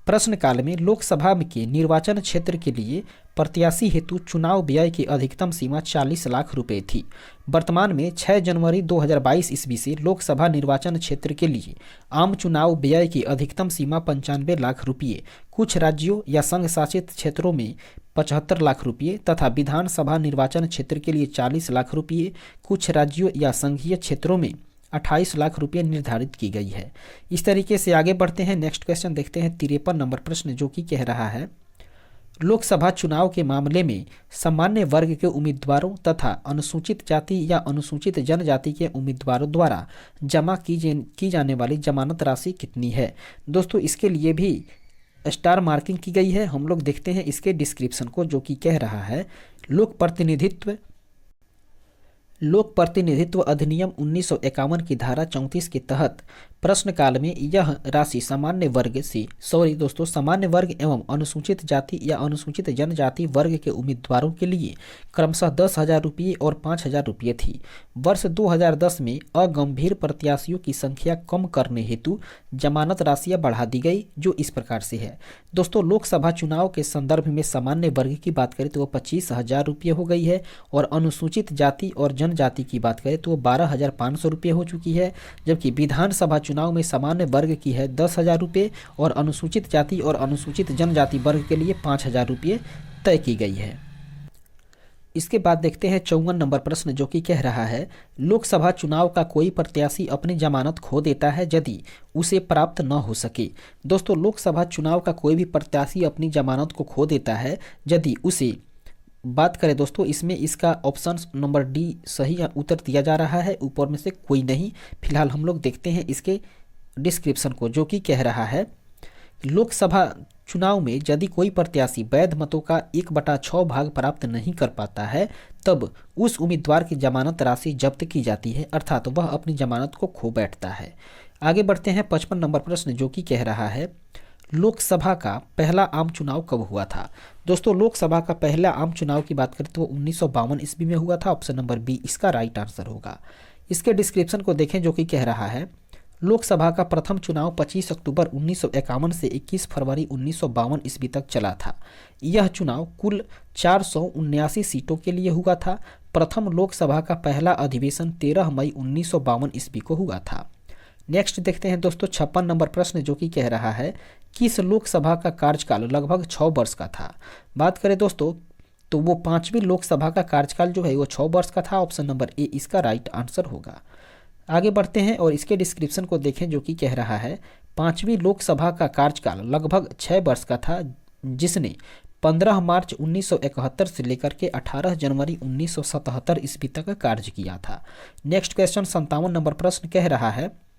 प्रश्न काल में लोकसभा के निर्वाचन क्षेत्र के लिए प्रत्याशी हेतु चुनाव व्यय की अधिकतम सीमा 40 लाख रुपए थी। वर्तमान में 6 जनवरी 2022 ईस्वी से लोकसभा निर्वाचन क्षेत्र के लिए आम चुनाव व्यय की अधिकतम सीमा 95 लाख रुपये, कुछ राज्यों या संघ शासित क्षेत्रों में 75 लाख रुपये तथा विधानसभा निर्वाचन क्षेत्र के लिए 40 लाख रुपये, कुछ राज्यों या संघीय क्षेत्रों में 28 लाख रुपये निर्धारित की गई है। इस तरीके से आगे बढ़ते हैं, नेक्स्ट क्वेश्चन देखते हैं 53 नंबर प्रश्न, जो कि कह रहा है लोकसभा चुनाव के मामले में सामान्य वर्ग के उम्मीदवारों तथा अनुसूचित जाति या अनुसूचित जनजाति के उम्मीदवारों द्वारा जमा की जाने वाली जमानत राशि कितनी है? दोस्तों इसके लिए भी स्टार मार्किंग की गई है। हम लोग देखते हैं इसके डिस्क्रिप्शन को, जो कि कह रहा है लोक प्रतिनिधित्व अधिनियम 1951 की धारा 34 के तहत प्रश्न काल में यह राशि सामान्य वर्ग एवं अनुसूचित जाति या अनुसूचित जनजाति वर्ग के उम्मीदवारों के लिए क्रमशः 10,000 रुपये और 5,000 रुपये थी। वर्ष 2010 में अगंभीर प्रत्याशियों की संख्या कम करने हेतु जमानत राशियां बढ़ा दी गई, जो इस प्रकार से है। दोस्तों, लोकसभा चुनाव के संदर्भ में सामान्य वर्ग की बात करें तो वो 25,000 रुपये हो गई है, और अनुसूचित जाति और जनजाति की बात करें तो वो 12,500 रुपये हो चुकी है। जबकि विधानसभा चुनाव में सामान्य वर्ग की है 10,000 रुपये और अनुसूचित जाति और अनुसूचित जनजाति वर्ग के लिए 5,000 रुपये तय की गई है। इसके बाद देखते हैं 54 नंबर प्रश्न, जो कि कह रहा है लोकसभा चुनाव का कोई प्रत्याशी अपनी जमानत खो देता है यदि उसे प्राप्त न हो सके। दोस्तों, लोकसभा चुनाव का कोई भी प्रत्याशी अपनी जमानत को खो देता है यदि उसे, बात करें दोस्तों, इसमें इसका ऑप्शन नंबर डी सही उत्तर दिया जा रहा है, ऊपर में से कोई नहीं। फिलहाल हम लोग देखते हैं इसके डिस्क्रिप्शन को, जो कि कह रहा है लोकसभा चुनाव में यदि कोई प्रत्याशी वैध मतों का 1/6 भाग प्राप्त नहीं कर पाता है तब उस उम्मीदवार की जमानत राशि जब्त की जाती है, अर्थात वह अपनी जमानत को खो बैठता है। आगे बढ़ते हैं 55 नंबर प्रश्न, जो कि कह रहा है लोकसभा का पहला आम चुनाव कब हुआ था। दोस्तों, लोकसभा का पहला आम चुनाव की बात करें तो 1952 ईस्वी में हुआ था। ऑप्शन नंबर बी इसका राइट आंसर होगा। इसके डिस्क्रिप्शन को देखें, जो कि कह रहा है लोकसभा का प्रथम चुनाव 25 अक्टूबर 1951 से 21 फरवरी 1952 ईस्वी तक चला था। यह चुनाव कुल 479 सीटों के लिए हुआ था। प्रथम लोकसभा का पहला अधिवेशन 13 मई 1952 ईस्वी को हुआ था। नेक्स्ट देखते हैं दोस्तों 56 नंबर प्रश्न, जो कि कह रहा है किस लोकसभा का कार्यकाल लगभग 6 वर्ष का था। बात करें दोस्तों तो वो 5वीं लोकसभा का कार्यकाल जो है वो 6 वर्ष का था। ऑप्शन नंबर ए इसका राइट आंसर होगा। आगे बढ़ते हैं और इसके डिस्क्रिप्शन को देखें, जो कि कह रहा है 5वीं लोकसभा का कार्यकाल लगभग 6 वर्ष का था, जिसने 15 मार्च 1971 से लेकर के 18 जनवरी 1977 ईस्वी तक कार्य किया था। नेक्स्ट क्वेश्चन 57 नंबर प्रश्न कह रहा है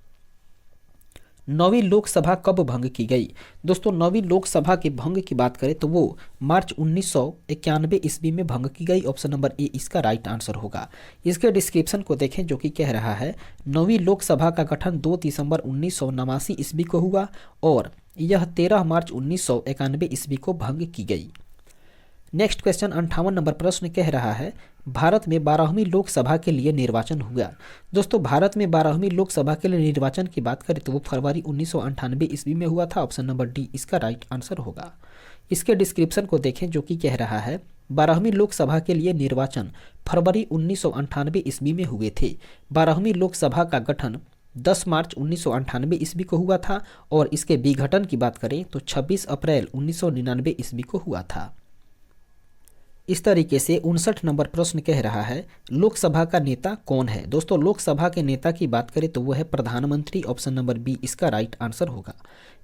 9वीं लोकसभा कब भंग की गई। दोस्तों, 9वीं लोकसभा के भंग की बात करें तो वो मार्च 1991 ईस्वी में भंग की गई। ऑप्शन नंबर ए इसका राइट आंसर होगा। इसके डिस्क्रिप्शन को देखें, जो कि कह रहा है 9वीं लोकसभा का गठन 2 दिसंबर 1989 ईस्वी को हुआ और यह 13 मार्च 1991 ईस्वी को भंग की गई। नेक्स्ट क्वेश्चन 58 नंबर प्रश्न कह रहा है भारत में 12वीं लोकसभा के लिए निर्वाचन हुआ। दोस्तों, भारत में 12वीं लोकसभा के लिए निर्वाचन की बात करें तो वो फरवरी 1998 ईस्वी में हुआ था। ऑप्शन नंबर डी इसका राइट आंसर होगा। इसके डिस्क्रिप्शन को देखें, जो कि कह रहा है 12वीं लोकसभा के लिए निर्वाचन फरवरी 1998 ईस्वी में हुए थे। 12वीं लोकसभा का गठन 10 मार्च 1998 ईस्वी को हुआ था और इसके विघटन की बात करें तो 26 अप्रैल 1999 ईस्वी को हुआ था। इस तरीके से 59 नंबर प्रश्न कह रहा है लोकसभा का नेता कौन है। दोस्तों, लोकसभा के नेता की बात करें तो वो है प्रधानमंत्री। ऑप्शन नंबर बी इसका राइट आंसर होगा।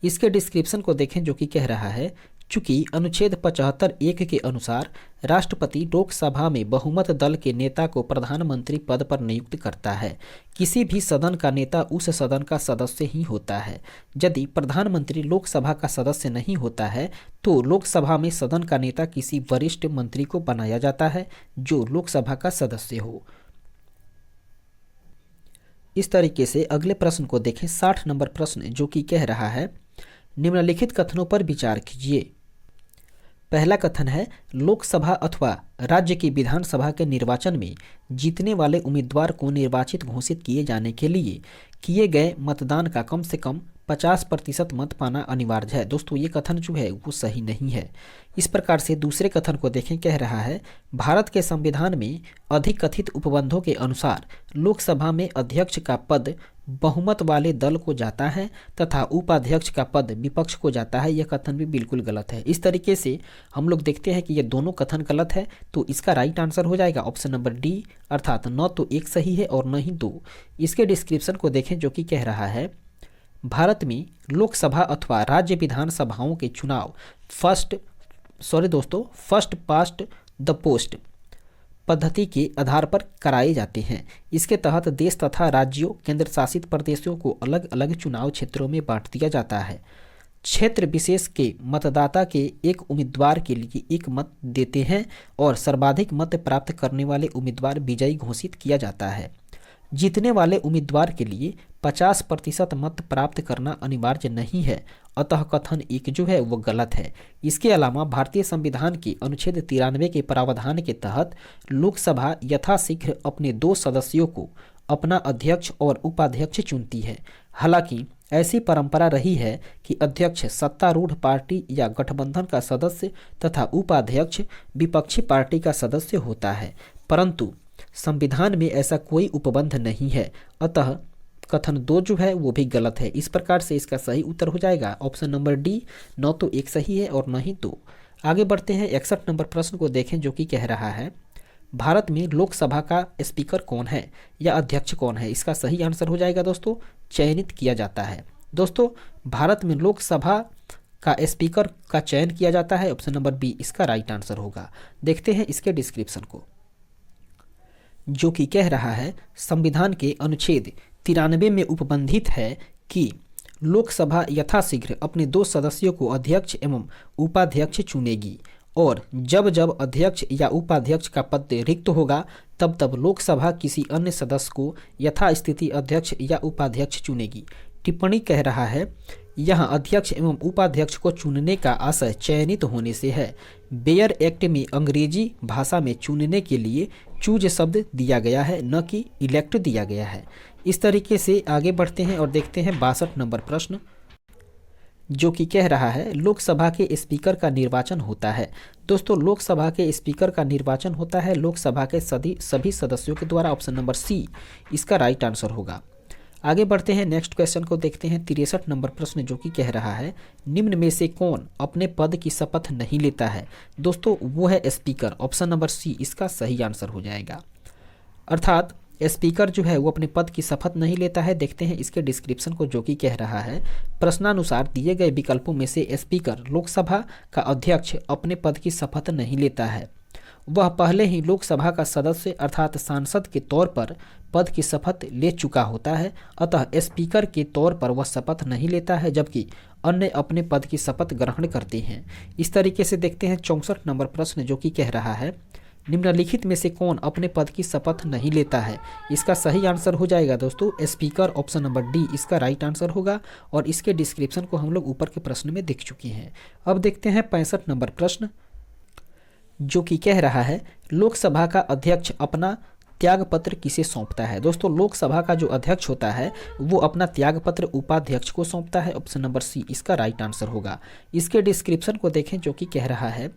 इसके डिस्क्रिप्शन को देखें, जो कि कह रहा है चूंकि अनुच्छेद 75(1) के अनुसार राष्ट्रपति लोकसभा में बहुमत दल के नेता को प्रधानमंत्री पद पर नियुक्त करता है। किसी भी सदन का नेता उस सदन का सदस्य ही होता है। यदि प्रधानमंत्री लोकसभा का सदस्य नहीं होता है तो लोकसभा में सदन का नेता किसी वरिष्ठ मंत्री को बनाया जाता है जो लोकसभा का सदस्य हो। इस तरीके से अगले प्रश्न को देखें 60 नंबर प्रश्न, जो कि कह रहा है निम्नलिखित कथनों पर विचार कीजिए। पहला कथन है लोकसभा अथवा राज्य की विधानसभा के निर्वाचन में जीतने वाले उम्मीदवार को निर्वाचित घोषित किए जाने के लिए किए गए मतदान का कम से कम 50% मत पाना अनिवार्य है। दोस्तों, ये कथन जो है वो सही नहीं है। इस प्रकार से दूसरे कथन को देखें, कह रहा है भारत के संविधान में अधिक कथित उपबंधों के अनुसार लोकसभा में अध्यक्ष का पद बहुमत वाले दल को जाता है तथा उपाध्यक्ष का पद विपक्ष को जाता है। यह कथन भी बिल्कुल गलत है। इस तरीके से हम लोग देखते हैं कि ये दोनों कथन गलत है, तो इसका राइट आंसर हो जाएगा ऑप्शन नंबर डी, अर्थात न तो एक सही है और न ही दो। इसके डिस्क्रिप्शन को देखें, जो कि कह रहा है भारत में लोकसभा अथवा राज्य विधानसभाओं के चुनाव फर्स्ट पास्ट द पोस्ट पद्धति के आधार पर कराए जाते हैं। इसके तहत देश तथा राज्यों केंद्र शासित प्रदेशों को अलग अलग चुनाव क्षेत्रों में बांट दिया जाता है। क्षेत्र विशेष के मतदाता के एक उम्मीदवार के लिए एक मत देते हैं और सर्वाधिक मत प्राप्त करने वाले उम्मीदवार विजयी घोषित किया जाता है। जीतने वाले उम्मीदवार के लिए 50% मत प्राप्त करना अनिवार्य नहीं है, अतः कथन एक जो है वो गलत है। इसके अलावा भारतीय संविधान के अनुच्छेद 93 के प्रावधान के तहत लोकसभा यथाशीघ्र अपने 2 सदस्यों को अपना अध्यक्ष और उपाध्यक्ष चुनती है। हालांकि ऐसी परंपरा रही है कि अध्यक्ष सत्तारूढ़ पार्टी या गठबंधन का सदस्य तथा उपाध्यक्ष विपक्षी पार्टी का सदस्य होता है, परंतु संविधान में ऐसा कोई उपबंध नहीं है, अतः कथन 2 जो है वो भी गलत है। इस प्रकार से इसका सही उत्तर हो जाएगा ऑप्शन नंबर डी, न तो एक सही है और न ही 2। आगे बढ़ते हैं 61 नंबर प्रश्न को देखें, जो कि कह रहा है भारत में लोकसभा का स्पीकर कौन है या अध्यक्ष कौन है। इसका सही आंसर हो जाएगा दोस्तों चयनित किया जाता है। दोस्तों भारत में लोकसभा का स्पीकर का चयन किया जाता है, ऑप्शन नंबर बी इसका राइट आंसर होगा। देखते हैं इसके डिस्क्रिप्शन को, जो कि कह रहा है संविधान के अनुच्छेद 93 में उपबंधित है कि लोकसभा यथाशीघ्र अपने 2 सदस्यों को अध्यक्ष एवं उपाध्यक्ष चुनेगी और जब जब अध्यक्ष या उपाध्यक्ष का पद रिक्त होगा तब तब लोकसभा किसी अन्य सदस्य को यथास्थिति अध्यक्ष या उपाध्यक्ष चुनेगी। टिप्पणी कह रहा है यहाँ अध्यक्ष एवं उपाध्यक्ष को चुनने का आशय चयनित होने से है। बेयर एक्ट में अंग्रेजी भाषा में चुनने के लिए चूज शब्द दिया गया है, न कि इलेक्ट दिया गया है। इस तरीके से आगे बढ़ते हैं और देखते हैं 62 नंबर प्रश्न, जो कि कह रहा है लोकसभा के स्पीकर का निर्वाचन होता है। दोस्तों लोकसभा के स्पीकर का निर्वाचन होता है लोकसभा के सभी सदस्यों के द्वारा, ऑप्शन नंबर सी इसका राइट आंसर होगा। आगे बढ़ते हैं नेक्स्ट क्वेश्चन को देखते हैं 63 नंबर प्रश्न, जो कि कह रहा है निम्न में से कौन अपने पद की शपथ नहीं लेता है। दोस्तों वो है स्पीकर, ऑप्शन नंबर सी इसका सही आंसर हो जाएगा। अर्थात स्पीकर जो है वो अपने पद की शपथ नहीं लेता है। देखते हैं इसके डिस्क्रिप्शन को, जो कि कह रहा है प्रश्नानुसार दिए गए विकल्पों में से स्पीकर लोकसभा का अध्यक्ष अपने पद की शपथ नहीं लेता है। वह पहले ही लोकसभा का सदस्य अर्थात सांसद के तौर पर पद की शपथ ले चुका होता है, अतः स्पीकर के तौर पर वह शपथ नहीं लेता है, जबकि अन्य अपने पद की शपथ ग्रहण करते हैं। इस तरीके से देखते हैं 64 नंबर प्रश्न, जो कि कह रहा है निम्नलिखित में से कौन अपने पद की शपथ नहीं लेता है। इसका सही आंसर हो जाएगा दोस्तों स्पीकर, ऑप्शन नंबर डी इसका राइट आंसर होगा। और इसके डिस्क्रिप्शन को हम लोग ऊपर के प्रश्न में देख चुके हैं। अब देखते हैं 65 नंबर प्रश्न, जो कि कह रहा है लोकसभा का अध्यक्ष अपना त्यागपत्र किसे सौंपता है। दोस्तों लोकसभा का जो अध्यक्ष होता है वो अपना त्यागपत्र उपाध्यक्ष को सौंपता है, ऑप्शन नंबर सी इसका राइट आंसर होगा। इसके डिस्क्रिप्शन को देखें, जो कि कह रहा है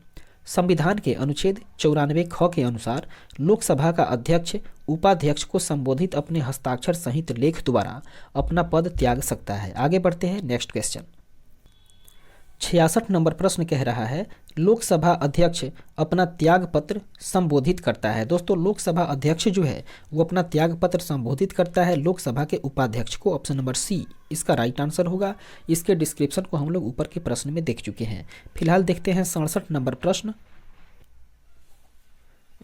संविधान के अनुच्छेद 94 ख के अनुसार लोकसभा का अध्यक्ष उपाध्यक्ष को संबोधित अपने हस्ताक्षर सहित लेख द्वारा अपना पद त्याग सकता है। आगे बढ़ते हैं नेक्स्ट क्वेश्चन 66 नंबर प्रश्न कह रहा है लोकसभा अध्यक्ष अपना त्याग पत्र संबोधित करता है। दोस्तों लोकसभा अध्यक्ष जो है वो अपना त्याग पत्र संबोधित करता है लोकसभा के उपाध्यक्ष को, ऑप्शन नंबर सी इसका राइट आंसर होगा। इसके डिस्क्रिप्शन को हम लोग ऊपर के प्रश्न में देख चुके हैं। फिलहाल देखते हैं 67 नंबर प्रश्न,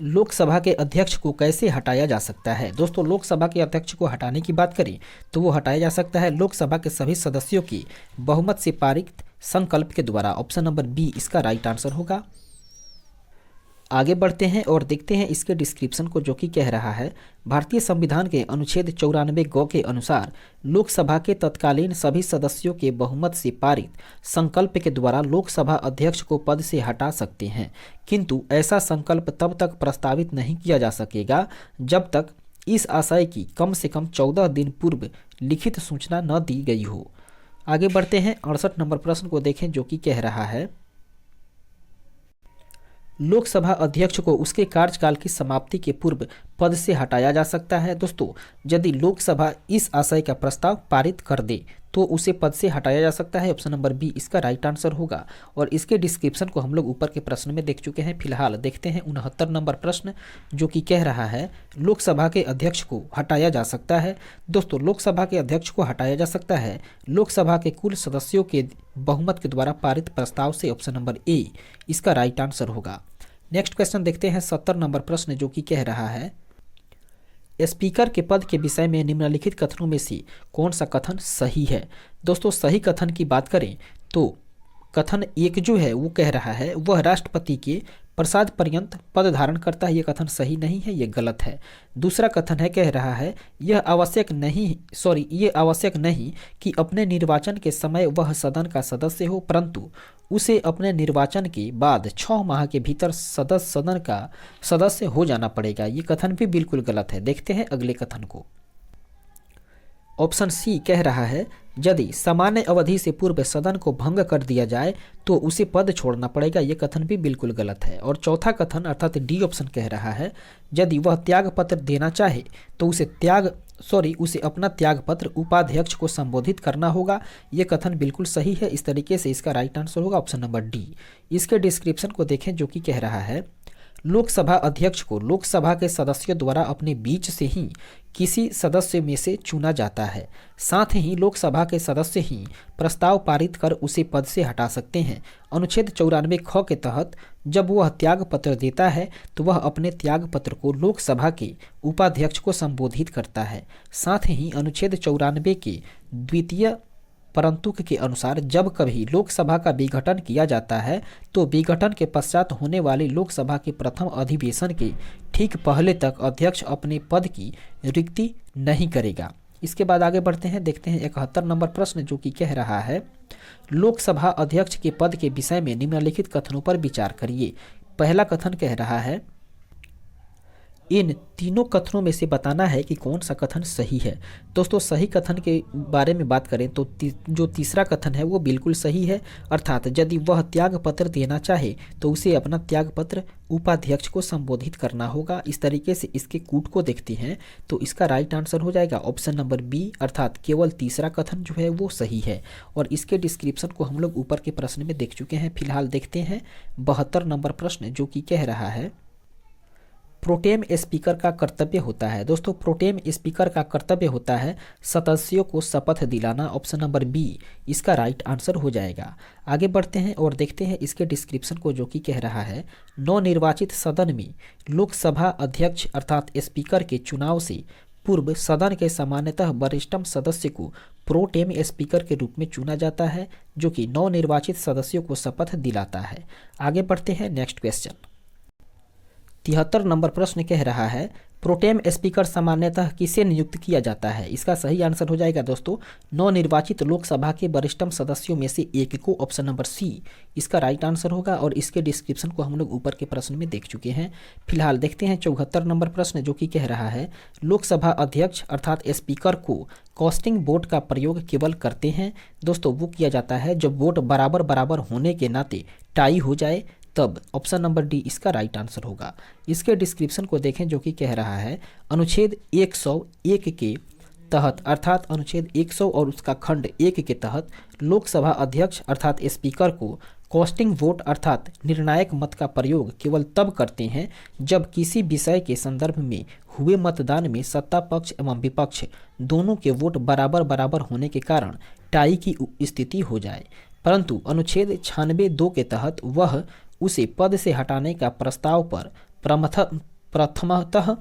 लोकसभा के अध्यक्ष को कैसे हटाया जा सकता है। दोस्तों लोकसभा के अध्यक्ष को हटाने की बात करें तो वो हटाया जा सकता है लोकसभा के सभी सदस्यों की बहुमत से पारित संकल्प के द्वारा, ऑप्शन नंबर बी इसका राइट आंसर होगा। आगे बढ़ते हैं और देखते हैं इसके डिस्क्रिप्शन को, जो कि कह रहा है भारतीय संविधान के अनुच्छेद 94 ग के अनुसार लोकसभा के तत्कालीन सभी सदस्यों के बहुमत से पारित संकल्प के द्वारा लोकसभा अध्यक्ष को पद से हटा सकते हैं, किंतु ऐसा संकल्प तब तक प्रस्तावित नहीं किया जा सकेगा जब तक इस आशय की कम से कम 14 दिन पूर्व लिखित सूचना न दी गई हो। आगे बढ़ते हैं 68 नंबर प्रश्न को देखें, जो कि कह रहा है लोकसभा अध्यक्ष को उसके कार्यकाल की समाप्ति के पूर्व पद से हटाया जा सकता है। दोस्तों यदि लोकसभा इस आशय का प्रस्ताव पारित कर दे तो उसे पद से हटाया जा सकता है, ऑप्शन नंबर बी इसका राइट आंसर होगा। और इसके डिस्क्रिप्शन को हम लोग ऊपर के प्रश्न में देख चुके हैं। फिलहाल देखते हैं 69 नंबर प्रश्न, जो कि कह रहा है लोकसभा के अध्यक्ष को हटाया जा सकता है। दोस्तों लोकसभा के अध्यक्ष को हटाया जा सकता है लोकसभा के कुल सदस्यों के बहुमत के द्वारा पारित प्रस्ताव से, ऑप्शन नंबर ए इसका राइट आंसर होगा। नेक्स्ट क्वेश्चन देखते हैं 70 नंबर प्रश्न, जो कि कह रहा है स्पीकर के पद के विषय में निम्नलिखित कथनों में से कौन सा कथन सही है। दोस्तों सही कथन की बात करें तो कथन एक जो है वो कह रहा है वह राष्ट्रपति के प्रसाद पर्यंत पद धारण करता है, ये कथन सही नहीं है, ये गलत है। दूसरा कथन है कह रहा है ये आवश्यक नहीं कि अपने निर्वाचन के समय वह सदन का सदस्य हो, परंतु उसे अपने निर्वाचन के बाद 6 माह के भीतर सदन का सदस्य हो जाना पड़ेगा, ये कथन भी बिल्कुल गलत है। देखते हैं अगले कथन को। ऑप्शन सी कह रहा है यदि सामान्य अवधि से पूर्व सदन को भंग कर दिया जाए तो उसे पद छोड़ना पड़ेगा, ये कथन भी बिल्कुल गलत है। और चौथा कथन अर्थात डी ऑप्शन कह रहा है यदि वह त्याग पत्र देना चाहे तो उसे अपना त्याग पत्र उपाध्यक्ष को संबोधित करना होगा, ये कथन बिल्कुल सही है। इस तरीके से इसका राइट आंसर होगा ऑप्शन नंबर डी। इसके डिस्क्रिप्शन को देखें जो कि कह रहा है लोकसभा अध्यक्ष को लोकसभा के सदस्यों द्वारा अपने बीच से ही किसी सदस्य में से चुना जाता है, साथ ही लोकसभा के सदस्य ही प्रस्ताव पारित कर उसे पद से हटा सकते हैं। अनुच्छेद 94 ख के तहत जब वह त्याग पत्र देता है तो वह अपने त्याग पत्र को लोकसभा के उपाध्यक्ष को संबोधित करता है। साथ ही अनुच्छेद 94 के द्वितीय परंतुक के अनुसार जब कभी लोकसभा का विघटन किया जाता है तो विघटन के पश्चात होने वाली लोकसभा के प्रथम अधिवेशन के ठीक पहले तक अध्यक्ष अपने पद की रिक्ति नहीं करेगा। इसके बाद आगे बढ़ते हैं, देखते हैं 71 नंबर प्रश्न जो कि कह रहा है लोकसभा अध्यक्ष के पद के विषय में निम्नलिखित कथनों पर विचार करिए। पहला कथन कह रहा है इन तीनों कथनों में से बताना है कि कौन सा कथन सही है। दोस्तों सही कथन के बारे में बात करें तो जो तीसरा कथन है वो बिल्कुल सही है, अर्थात यदि वह त्याग पत्र देना चाहे तो उसे अपना त्याग पत्र उपाध्यक्ष को संबोधित करना होगा। इस तरीके से इसके कूट को देखते हैं तो इसका राइट आंसर हो जाएगा ऑप्शन नंबर बी, अर्थात केवल तीसरा कथन जो है वो सही है। और इसके डिस्क्रिप्शन को हम लोग ऊपर के प्रश्न में देख चुके हैं। फिलहाल देखते हैं 72 नंबर प्रश्न जो कि कह रहा है प्रोटेम स्पीकर का कर्तव्य होता है। दोस्तों प्रोटेम स्पीकर का कर्तव्य होता है सदस्यों को शपथ दिलाना, ऑप्शन नंबर बी इसका राइट आंसर हो जाएगा। आगे बढ़ते हैं और देखते हैं इसके डिस्क्रिप्शन को जो कि कह रहा है नवनिर्वाचित सदन में लोकसभा अध्यक्ष अर्थात स्पीकर के चुनाव से पूर्व सदन के सामान्यतः वरिष्ठतम सदस्य को प्रोटेम स्पीकर के रूप में चुना जाता है जो कि नवनिर्वाचित सदस्यों को शपथ दिलाता है। आगे बढ़ते हैं नेक्स्ट क्वेश्चन। 73 नंबर प्रश्न कह रहा है प्रोटेम स्पीकर सामान्यतः किसे नियुक्त किया जाता है। इसका सही आंसर हो जाएगा दोस्तों नवनिर्वाचित लोकसभा के वरिष्ठतम सदस्यों में से एक को, ऑप्शन नंबर सी इसका राइट आंसर होगा। और इसके डिस्क्रिप्शन को हम लोग ऊपर के प्रश्न में देख चुके हैं। फिलहाल देखते हैं 74 नंबर प्रश्न जो कि कह रहा है लोकसभा अध्यक्ष अर्थात स्पीकर को कास्टिंग वोट का प्रयोग केवल करते हैं। दोस्तों वो किया जाता है जब वोट बराबर बराबर होने के नाते टाई हो जाए, तब ऑप्शन नंबर डी इसका राइट आंसर होगा। इसके डिस्क्रिप्शन को देखें जो कि कह रहा है अनुच्छेद 101 के तहत अर्थात अनुच्छेद 100 और उसका खंड 1 के तहत लोकसभा अध्यक्ष अर्थात स्पीकर को कास्टिंग वोट अर्थात निर्णायक मत का प्रयोग केवल तब करते हैं जब किसी विषय के संदर्भ में हुए मतदान में सत्ता पक्ष एवं विपक्ष दोनों के वोट बराबर बराबर होने के कारण टाई की स्थिति हो जाए, परंतु अनुच्छेद 96(2) के तहत वह उसे पद से हटाने का प्रस्ताव पर प्रथमतः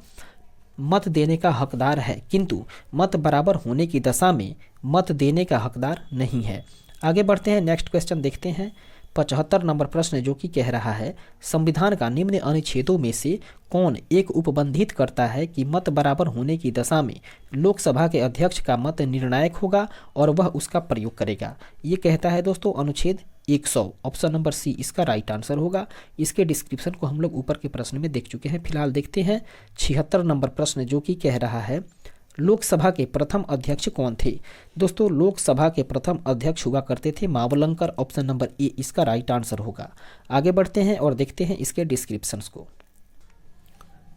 मत देने का हकदार है, किंतु मत बराबर होने की दशा में मत देने का हकदार नहीं है। आगे बढ़ते हैं नेक्स्ट क्वेश्चन देखते हैं 75 नंबर प्रश्न जो कि कह रहा है संविधान का निम्न अनुच्छेदों में से कौन एक उपबंधित करता है कि मत बराबर होने की दशा में लोकसभा के अध्यक्ष का मत निर्णायक होगा और वह उसका प्रयोग करेगा। ये कहता है दोस्तों अनुच्छेद 100, ऑप्शन नंबर सी इसका राइट आंसर होगा। इसके डिस्क्रिप्शन को हम लोग ऊपर के प्रश्न में देख चुके हैं। फिलहाल देखते हैं 76 नंबर प्रश्न जो कि कह रहा है लोकसभा के प्रथम अध्यक्ष कौन थे। दोस्तों लोकसभा के प्रथम अध्यक्ष हुआ करते थे मावलंकर, ऑप्शन नंबर ए इसका राइट आंसर होगा। आगे बढ़ते हैं और देखते हैं इसके डिस्क्रिप्शंस को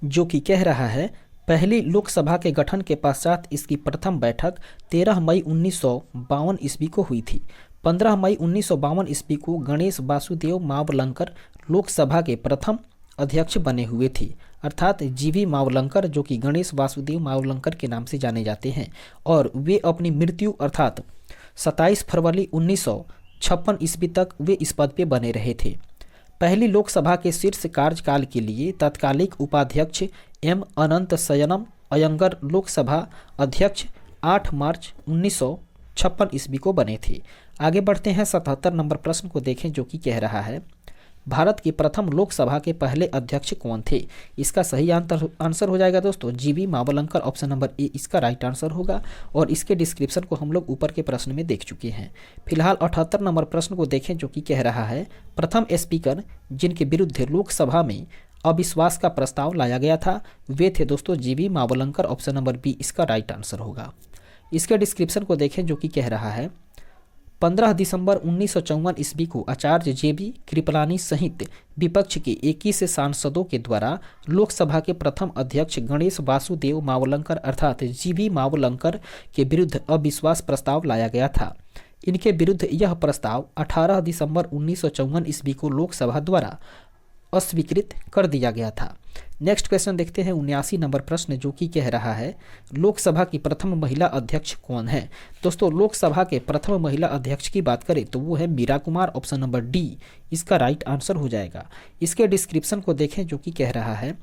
जो कि कह रहा है पहली लोकसभा के गठन के पश्चात इसकी प्रथम बैठक 13 मई 1952 ईस्वी को हुई थी। 15 मई 1952 ईस्वी को गणेश वासुदेव मावलंकर लोकसभा के प्रथम अध्यक्ष बने हुए थे, अर्थात जीवी मावलंकर जो कि गणेश वासुदेव मावलंकर के नाम से जाने जाते हैं और वे अपनी मृत्यु अर्थात 27 फरवरी 1956 ईस्वी तक वे इस पद पे बने रहे थे। पहली लोकसभा के शीर्ष कार्यकाल के लिए तत्कालिक उपाध्यक्ष एम अनंत शयनम अयंगर लोकसभा अध्यक्ष 8 मार्च 1956 ईस्वी को बने थे। आगे बढ़ते हैं 77 नंबर प्रश्न को देखें जो कि कह रहा है भारत की प्रथम लोकसभा के पहले अध्यक्ष कौन थे। इसका सही आंसर हो जाएगा दोस्तों जीवी मावलंकर, ऑप्शन नंबर ए इसका राइट आंसर होगा और इसके डिस्क्रिप्शन को हम लोग ऊपर के प्रश्न में देख चुके हैं। फिलहाल 78 नंबर प्रश्न को देखें जो कि कह रहा है प्रथम स्पीकर जिनके विरुद्ध लोकसभा में अविश्वास का प्रस्ताव लाया गया था वे थे दोस्तों जीवी मावलंकर, ऑप्शन नंबर बी इसका राइट आंसर होगा। इसके डिस्क्रिप्शन को देखें जो कि कह रहा है 15 दिसंबर 1954 ईस्वी को आचार्य जेबी कृपलानी सहित विपक्ष के 21 सांसदों के द्वारा लोकसभा के प्रथम अध्यक्ष गणेश वासुदेव मावलंकर अर्थात जीवी मावलंकर के विरुद्ध अविश्वास प्रस्ताव लाया गया था। इनके विरुद्ध यह प्रस्ताव 18 दिसंबर 1954 ईस्वी को लोकसभा द्वारा अस्वीकृत कर दिया गया था। नेक्स्ट क्वेश्चन देखते हैं 79 नंबर प्रश्न जो कि कह रहा है लोकसभा की प्रथम महिला अध्यक्ष कौन है। दोस्तों लोकसभा के प्रथम महिला अध्यक्ष की बात करें तो वो है Meira Kumar, option number D इसका राइट आंसर हो जाएगा। इसके डिस्क्रिप्शन को देखें जो कि कह रहा है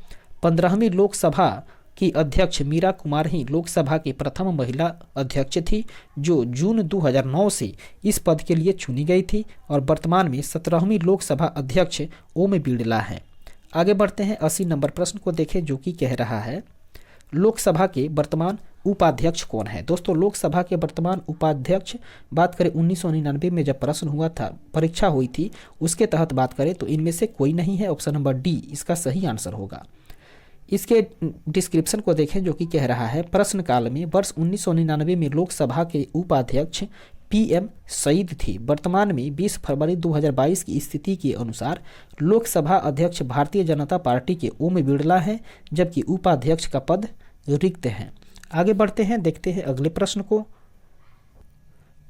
15वीं लोकसभा की अध्यक्ष मीरा कुमार ही लोकसभा की प्रथम महिला अध्यक्ष थी जो जून 2009 से इस पद के लिए चुनी गई थी और वर्तमान में 17वीं लोकसभा अध्यक्ष ओम बिड़ला हैं। आगे बढ़ते हैं 80 नंबर प्रश्न को देखें जो कि कह रहा है लोकसभा के वर्तमान उपाध्यक्ष कौन है। दोस्तों लोकसभा के वर्तमान उपाध्यक्ष बात करें 1999 में जब प्रश्न हुआ था, परीक्षा हुई थी, उसके तहत बात करें तो इनमें से कोई नहीं है, ऑप्शन नंबर डी इसका सही आंसर होगा। इसके डिस्क्रिप्शन को देखें जो कि कह रहा है प्रश्नकाल में वर्ष 1999 में लोकसभा के उपाध्यक्ष पीएम सईद थी। वर्तमान में 20 फरवरी 2022 की स्थिति के अनुसार लोकसभा अध्यक्ष भारतीय जनता पार्टी के ओम बिड़ला हैं जबकि उपाध्यक्ष का पद रिक्त है। आगे बढ़ते हैं, देखते हैं अगले प्रश्न को।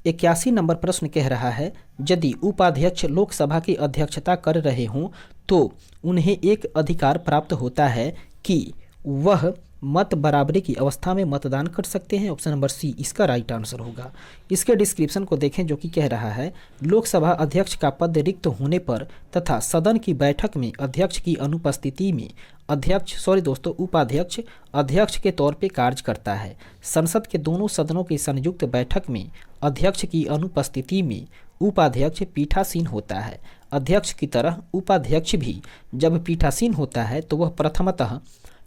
81 नंबर प्रश्न कह रहा है यदि उपाध्यक्ष लोकसभा की अध्यक्षता कर रहे हों तो उन्हें एक अधिकार प्राप्त होता है कि वह मत बराबरी की अवस्था में मतदान कर सकते हैं, ऑप्शन नंबर सी इसका राइट आंसर होगा। इसके डिस्क्रिप्शन को देखें जो कि कह रहा है लोकसभा अध्यक्ष का पद रिक्त होने पर तथा सदन की बैठक में अध्यक्ष की अनुपस्थिति में उपाध्यक्ष अध्यक्ष के तौर पे कार्य करता है। संसद के दोनों सदनों की संयुक्त बैठक में अध्यक्ष की अनुपस्थिति में उपाध्यक्ष पीठासीन होता है। अध्यक्ष की तरह उपाध्यक्ष भी जब पीठासीन होता है तो वह प्रथमतः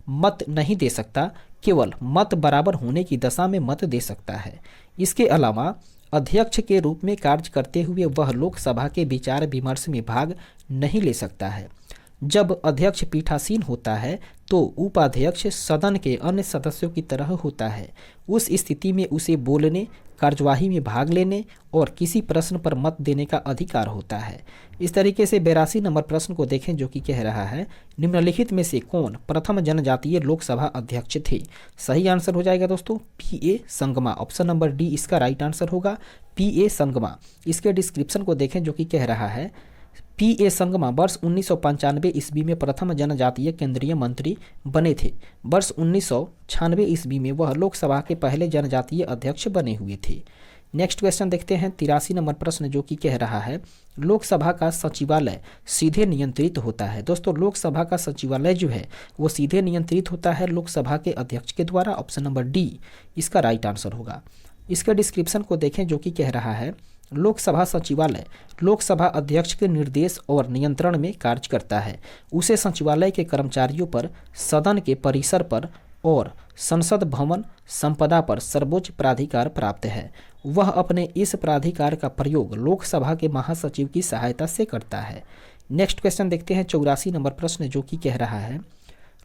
मत नहीं दे सकता, केवल मत बराबर होने की दशा में मत दे सकता है। इसके अलावा अध्यक्ष के रूप में कार्य करते हुए वह लोकसभा के विचार विमर्श में भाग नहीं ले सकता है। जब अध्यक्ष पीठासीन होता है तो उपाध्यक्ष सदन के अन्य सदस्यों की तरह होता है। उस स्थिति में उसे बोलने, कार्यवाही में भाग लेने और किसी प्रश्न पर मत देने का अधिकार होता है। इस तरीके से 82 नंबर प्रश्न को देखें जो कि कह रहा है निम्नलिखित में से कौन प्रथम जनजातीय लोकसभा अध्यक्ष थे। सही आंसर हो जाएगा दोस्तों पीए संगमा, ऑप्शन नंबर डी इसका राइट आंसर होगा पीए संगमा। इसके डिस्क्रिप्शन को देखें जो कि कह रहा है पीए संगमा वर्ष 1995 ईस्वी में प्रथम जनजातीय केंद्रीय मंत्री बने थे। वर्ष 1996 ईस्वी में वह लोकसभा के पहले जनजातीय अध्यक्ष बने हुए थे। नेक्स्ट क्वेश्चन देखते हैं 83 नंबर प्रश्न जो कि कह रहा है लोकसभा का सचिवालय सीधे नियंत्रित होता है। दोस्तों लोकसभा का सचिवालय जो है वो सीधे नियंत्रित होता है लोकसभा के अध्यक्ष के द्वारा, ऑप्शन नंबर डी इसका राइट आंसर होगा। इसके डिस्क्रिप्शन को देखें जो कि कह रहा है लोकसभा सचिवालय लोकसभा अध्यक्ष के निर्देश और नियंत्रण में कार्य करता है। उसे सचिवालय के कर्मचारियों पर, सदन के परिसर पर और संसद भवन संपदा पर सर्वोच्च प्राधिकार प्राप्त है। वह अपने इस प्राधिकार का प्रयोग लोकसभा के महासचिव की सहायता से करता है। नेक्स्ट क्वेश्चन देखते हैं 84 नंबर प्रश्न जो कि कह रहा है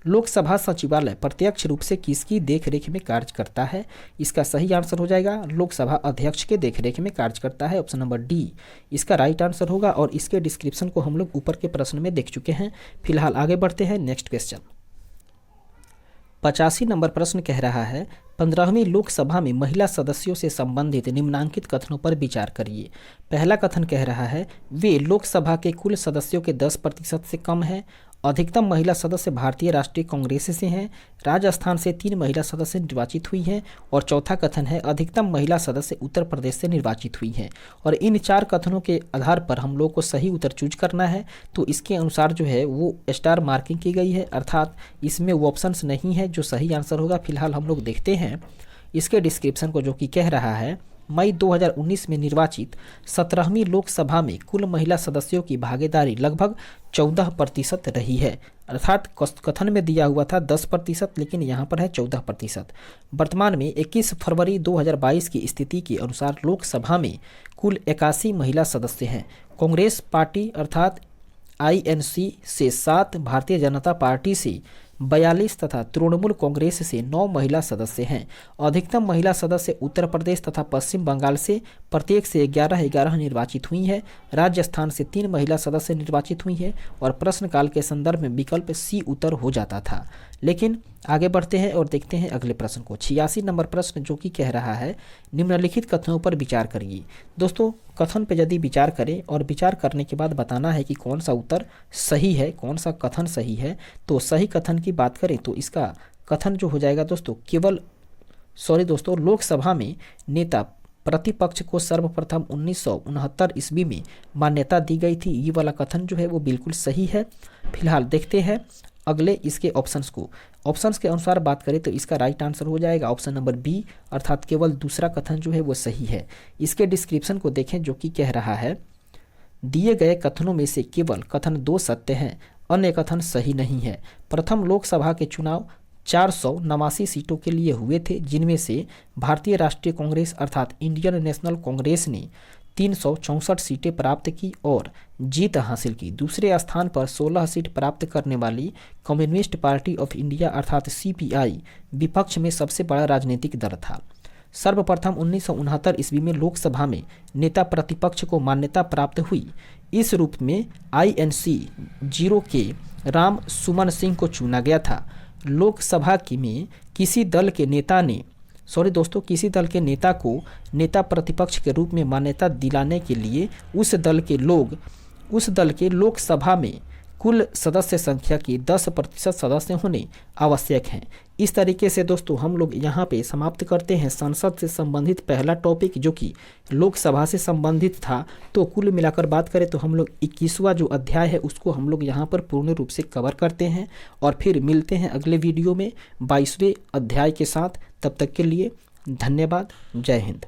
लोकसभा सचिवालय प्रत्यक्ष रूप से किसकी देखरेख में कार्य करता है। इसका सही आंसर हो जाएगा लोकसभा अध्यक्ष के देखरेख में कार्य करता है, ऑप्शन नंबर डी इसका राइट आंसर होगा। और इसके डिस्क्रिप्शन को हम लोग ऊपर के प्रश्न में देख चुके हैं। फिलहाल आगे बढ़ते हैं नेक्स्ट क्वेश्चन। 85 नंबर प्रश्न कह रहा है 15वीं लोकसभा में महिला सदस्यों से संबंधित निम्नांकित कथनों पर विचार करिए। पहला कथन कह रहा है वे लोकसभा के कुल सदस्यों के 10% से कम है। अधिकतम महिला सदस्य भारतीय राष्ट्रीय कांग्रेस से हैं। राजस्थान से 3 महिला सदस्य निर्वाचित हुई हैं। और चौथा कथन है अधिकतम महिला सदस्य उत्तर प्रदेश से निर्वाचित हुई हैं। और इन 4 कथनों के आधार पर हम लोग को सही उत्तर चूज करना है। तो इसके अनुसार जो है वो स्टार मार्किंग की गई है, अर्थात इसमें वो ऑप्शंस नहीं है जो सही आंसर होगा। फिलहाल हम लोग देखते हैं इसके डिस्क्रिप्शन को जो कि कह रहा है मई 2019 में निर्वाचित 17वीं लोकसभा में कुल महिला सदस्यों की भागीदारी लगभग 14% रही है। अर्थात कथन में दिया हुआ था 10%, लेकिन यहाँ पर है 14%। वर्तमान में 21 फरवरी 2022 की स्थिति के अनुसार लोकसभा में कुल 81 महिला सदस्य हैं। कांग्रेस पार्टी अर्थात INC से 7, भारतीय जनता पार्टी से 42 तथा तृणमूल कांग्रेस से 9 महिला सदस्य हैं। अधिकतम महिला सदस्य उत्तर प्रदेश तथा पश्चिम बंगाल से प्रत्येक से 11 निर्वाचित हुई हैं। राजस्थान से 3 महिला सदस्य निर्वाचित हुई हैं और प्रश्नकाल के संदर्भ में विकल्प C उत्तर हो जाता था। लेकिन आगे बढ़ते हैं और देखते हैं अगले प्रश्न को। 86 नंबर प्रश्न जो कि कह रहा है निम्नलिखित कथनों पर विचार करिए। दोस्तों कथन पे यदि विचार करें और विचार करने के बाद बताना है कि कौन सा उत्तर सही है, कौन सा कथन सही है। तो सही कथन की बात करें तो इसका कथन जो हो जाएगा दोस्तों लोकसभा में नेता प्रतिपक्ष को सर्वप्रथम 1969 ईस्वी में मान्यता दी गई थी। ये वाला कथन जो है वो बिल्कुल सही है। फिलहाल देखते हैं अगले इसके ऑप्शंस को। ऑप्शंस के अनुसार बात करें तो इसका राइट आंसर हो जाएगा ऑप्शन नंबर B, अर्थात केवल दूसरा कथन जो है वो सही है। इसके डिस्क्रिप्शन को देखें जो कि कह रहा है दिए गए कथनों में से केवल कथन 2 सत्य हैं, अन्य कथन सही नहीं है। प्रथम लोकसभा के चुनाव 489 सीटों के लिए हुए थे, जिनमें से भारतीय राष्ट्रीय कांग्रेस अर्थात इंडियन नेशनल कांग्रेस ने 364 सीटें प्राप्त की और जीत हासिल की। दूसरे स्थान पर 16 सीट प्राप्त करने वाली कम्युनिस्ट पार्टी ऑफ इंडिया अर्थात CPI विपक्ष में सबसे बड़ा राजनीतिक दल था। सर्वप्रथम 1969 ईस्वी में लोकसभा में नेता प्रतिपक्ष को मान्यता प्राप्त हुई। इस रूप में INC 0 के राम सुमन सिंह को चुना गया था। लोकसभा में किसी दल के नेता को नेता प्रतिपक्ष के रूप में मान्यता दिलाने के लिए उस दल के लोकसभा में कुल सदस्य संख्या की 10% सदस्य होने आवश्यक हैं। इस तरीके से दोस्तों हम लोग यहाँ पे समाप्त करते हैं संसद से संबंधित पहला टॉपिक जो कि लोकसभा से संबंधित था। तो कुल मिलाकर बात करें तो हम लोग 21वां जो अध्याय है उसको हम लोग यहाँ पर पूर्ण रूप से कवर करते हैं और फिर मिलते हैं अगले वीडियो में 22वें अध्याय के साथ। तब तक के लिए धन्यवाद। जय हिंद।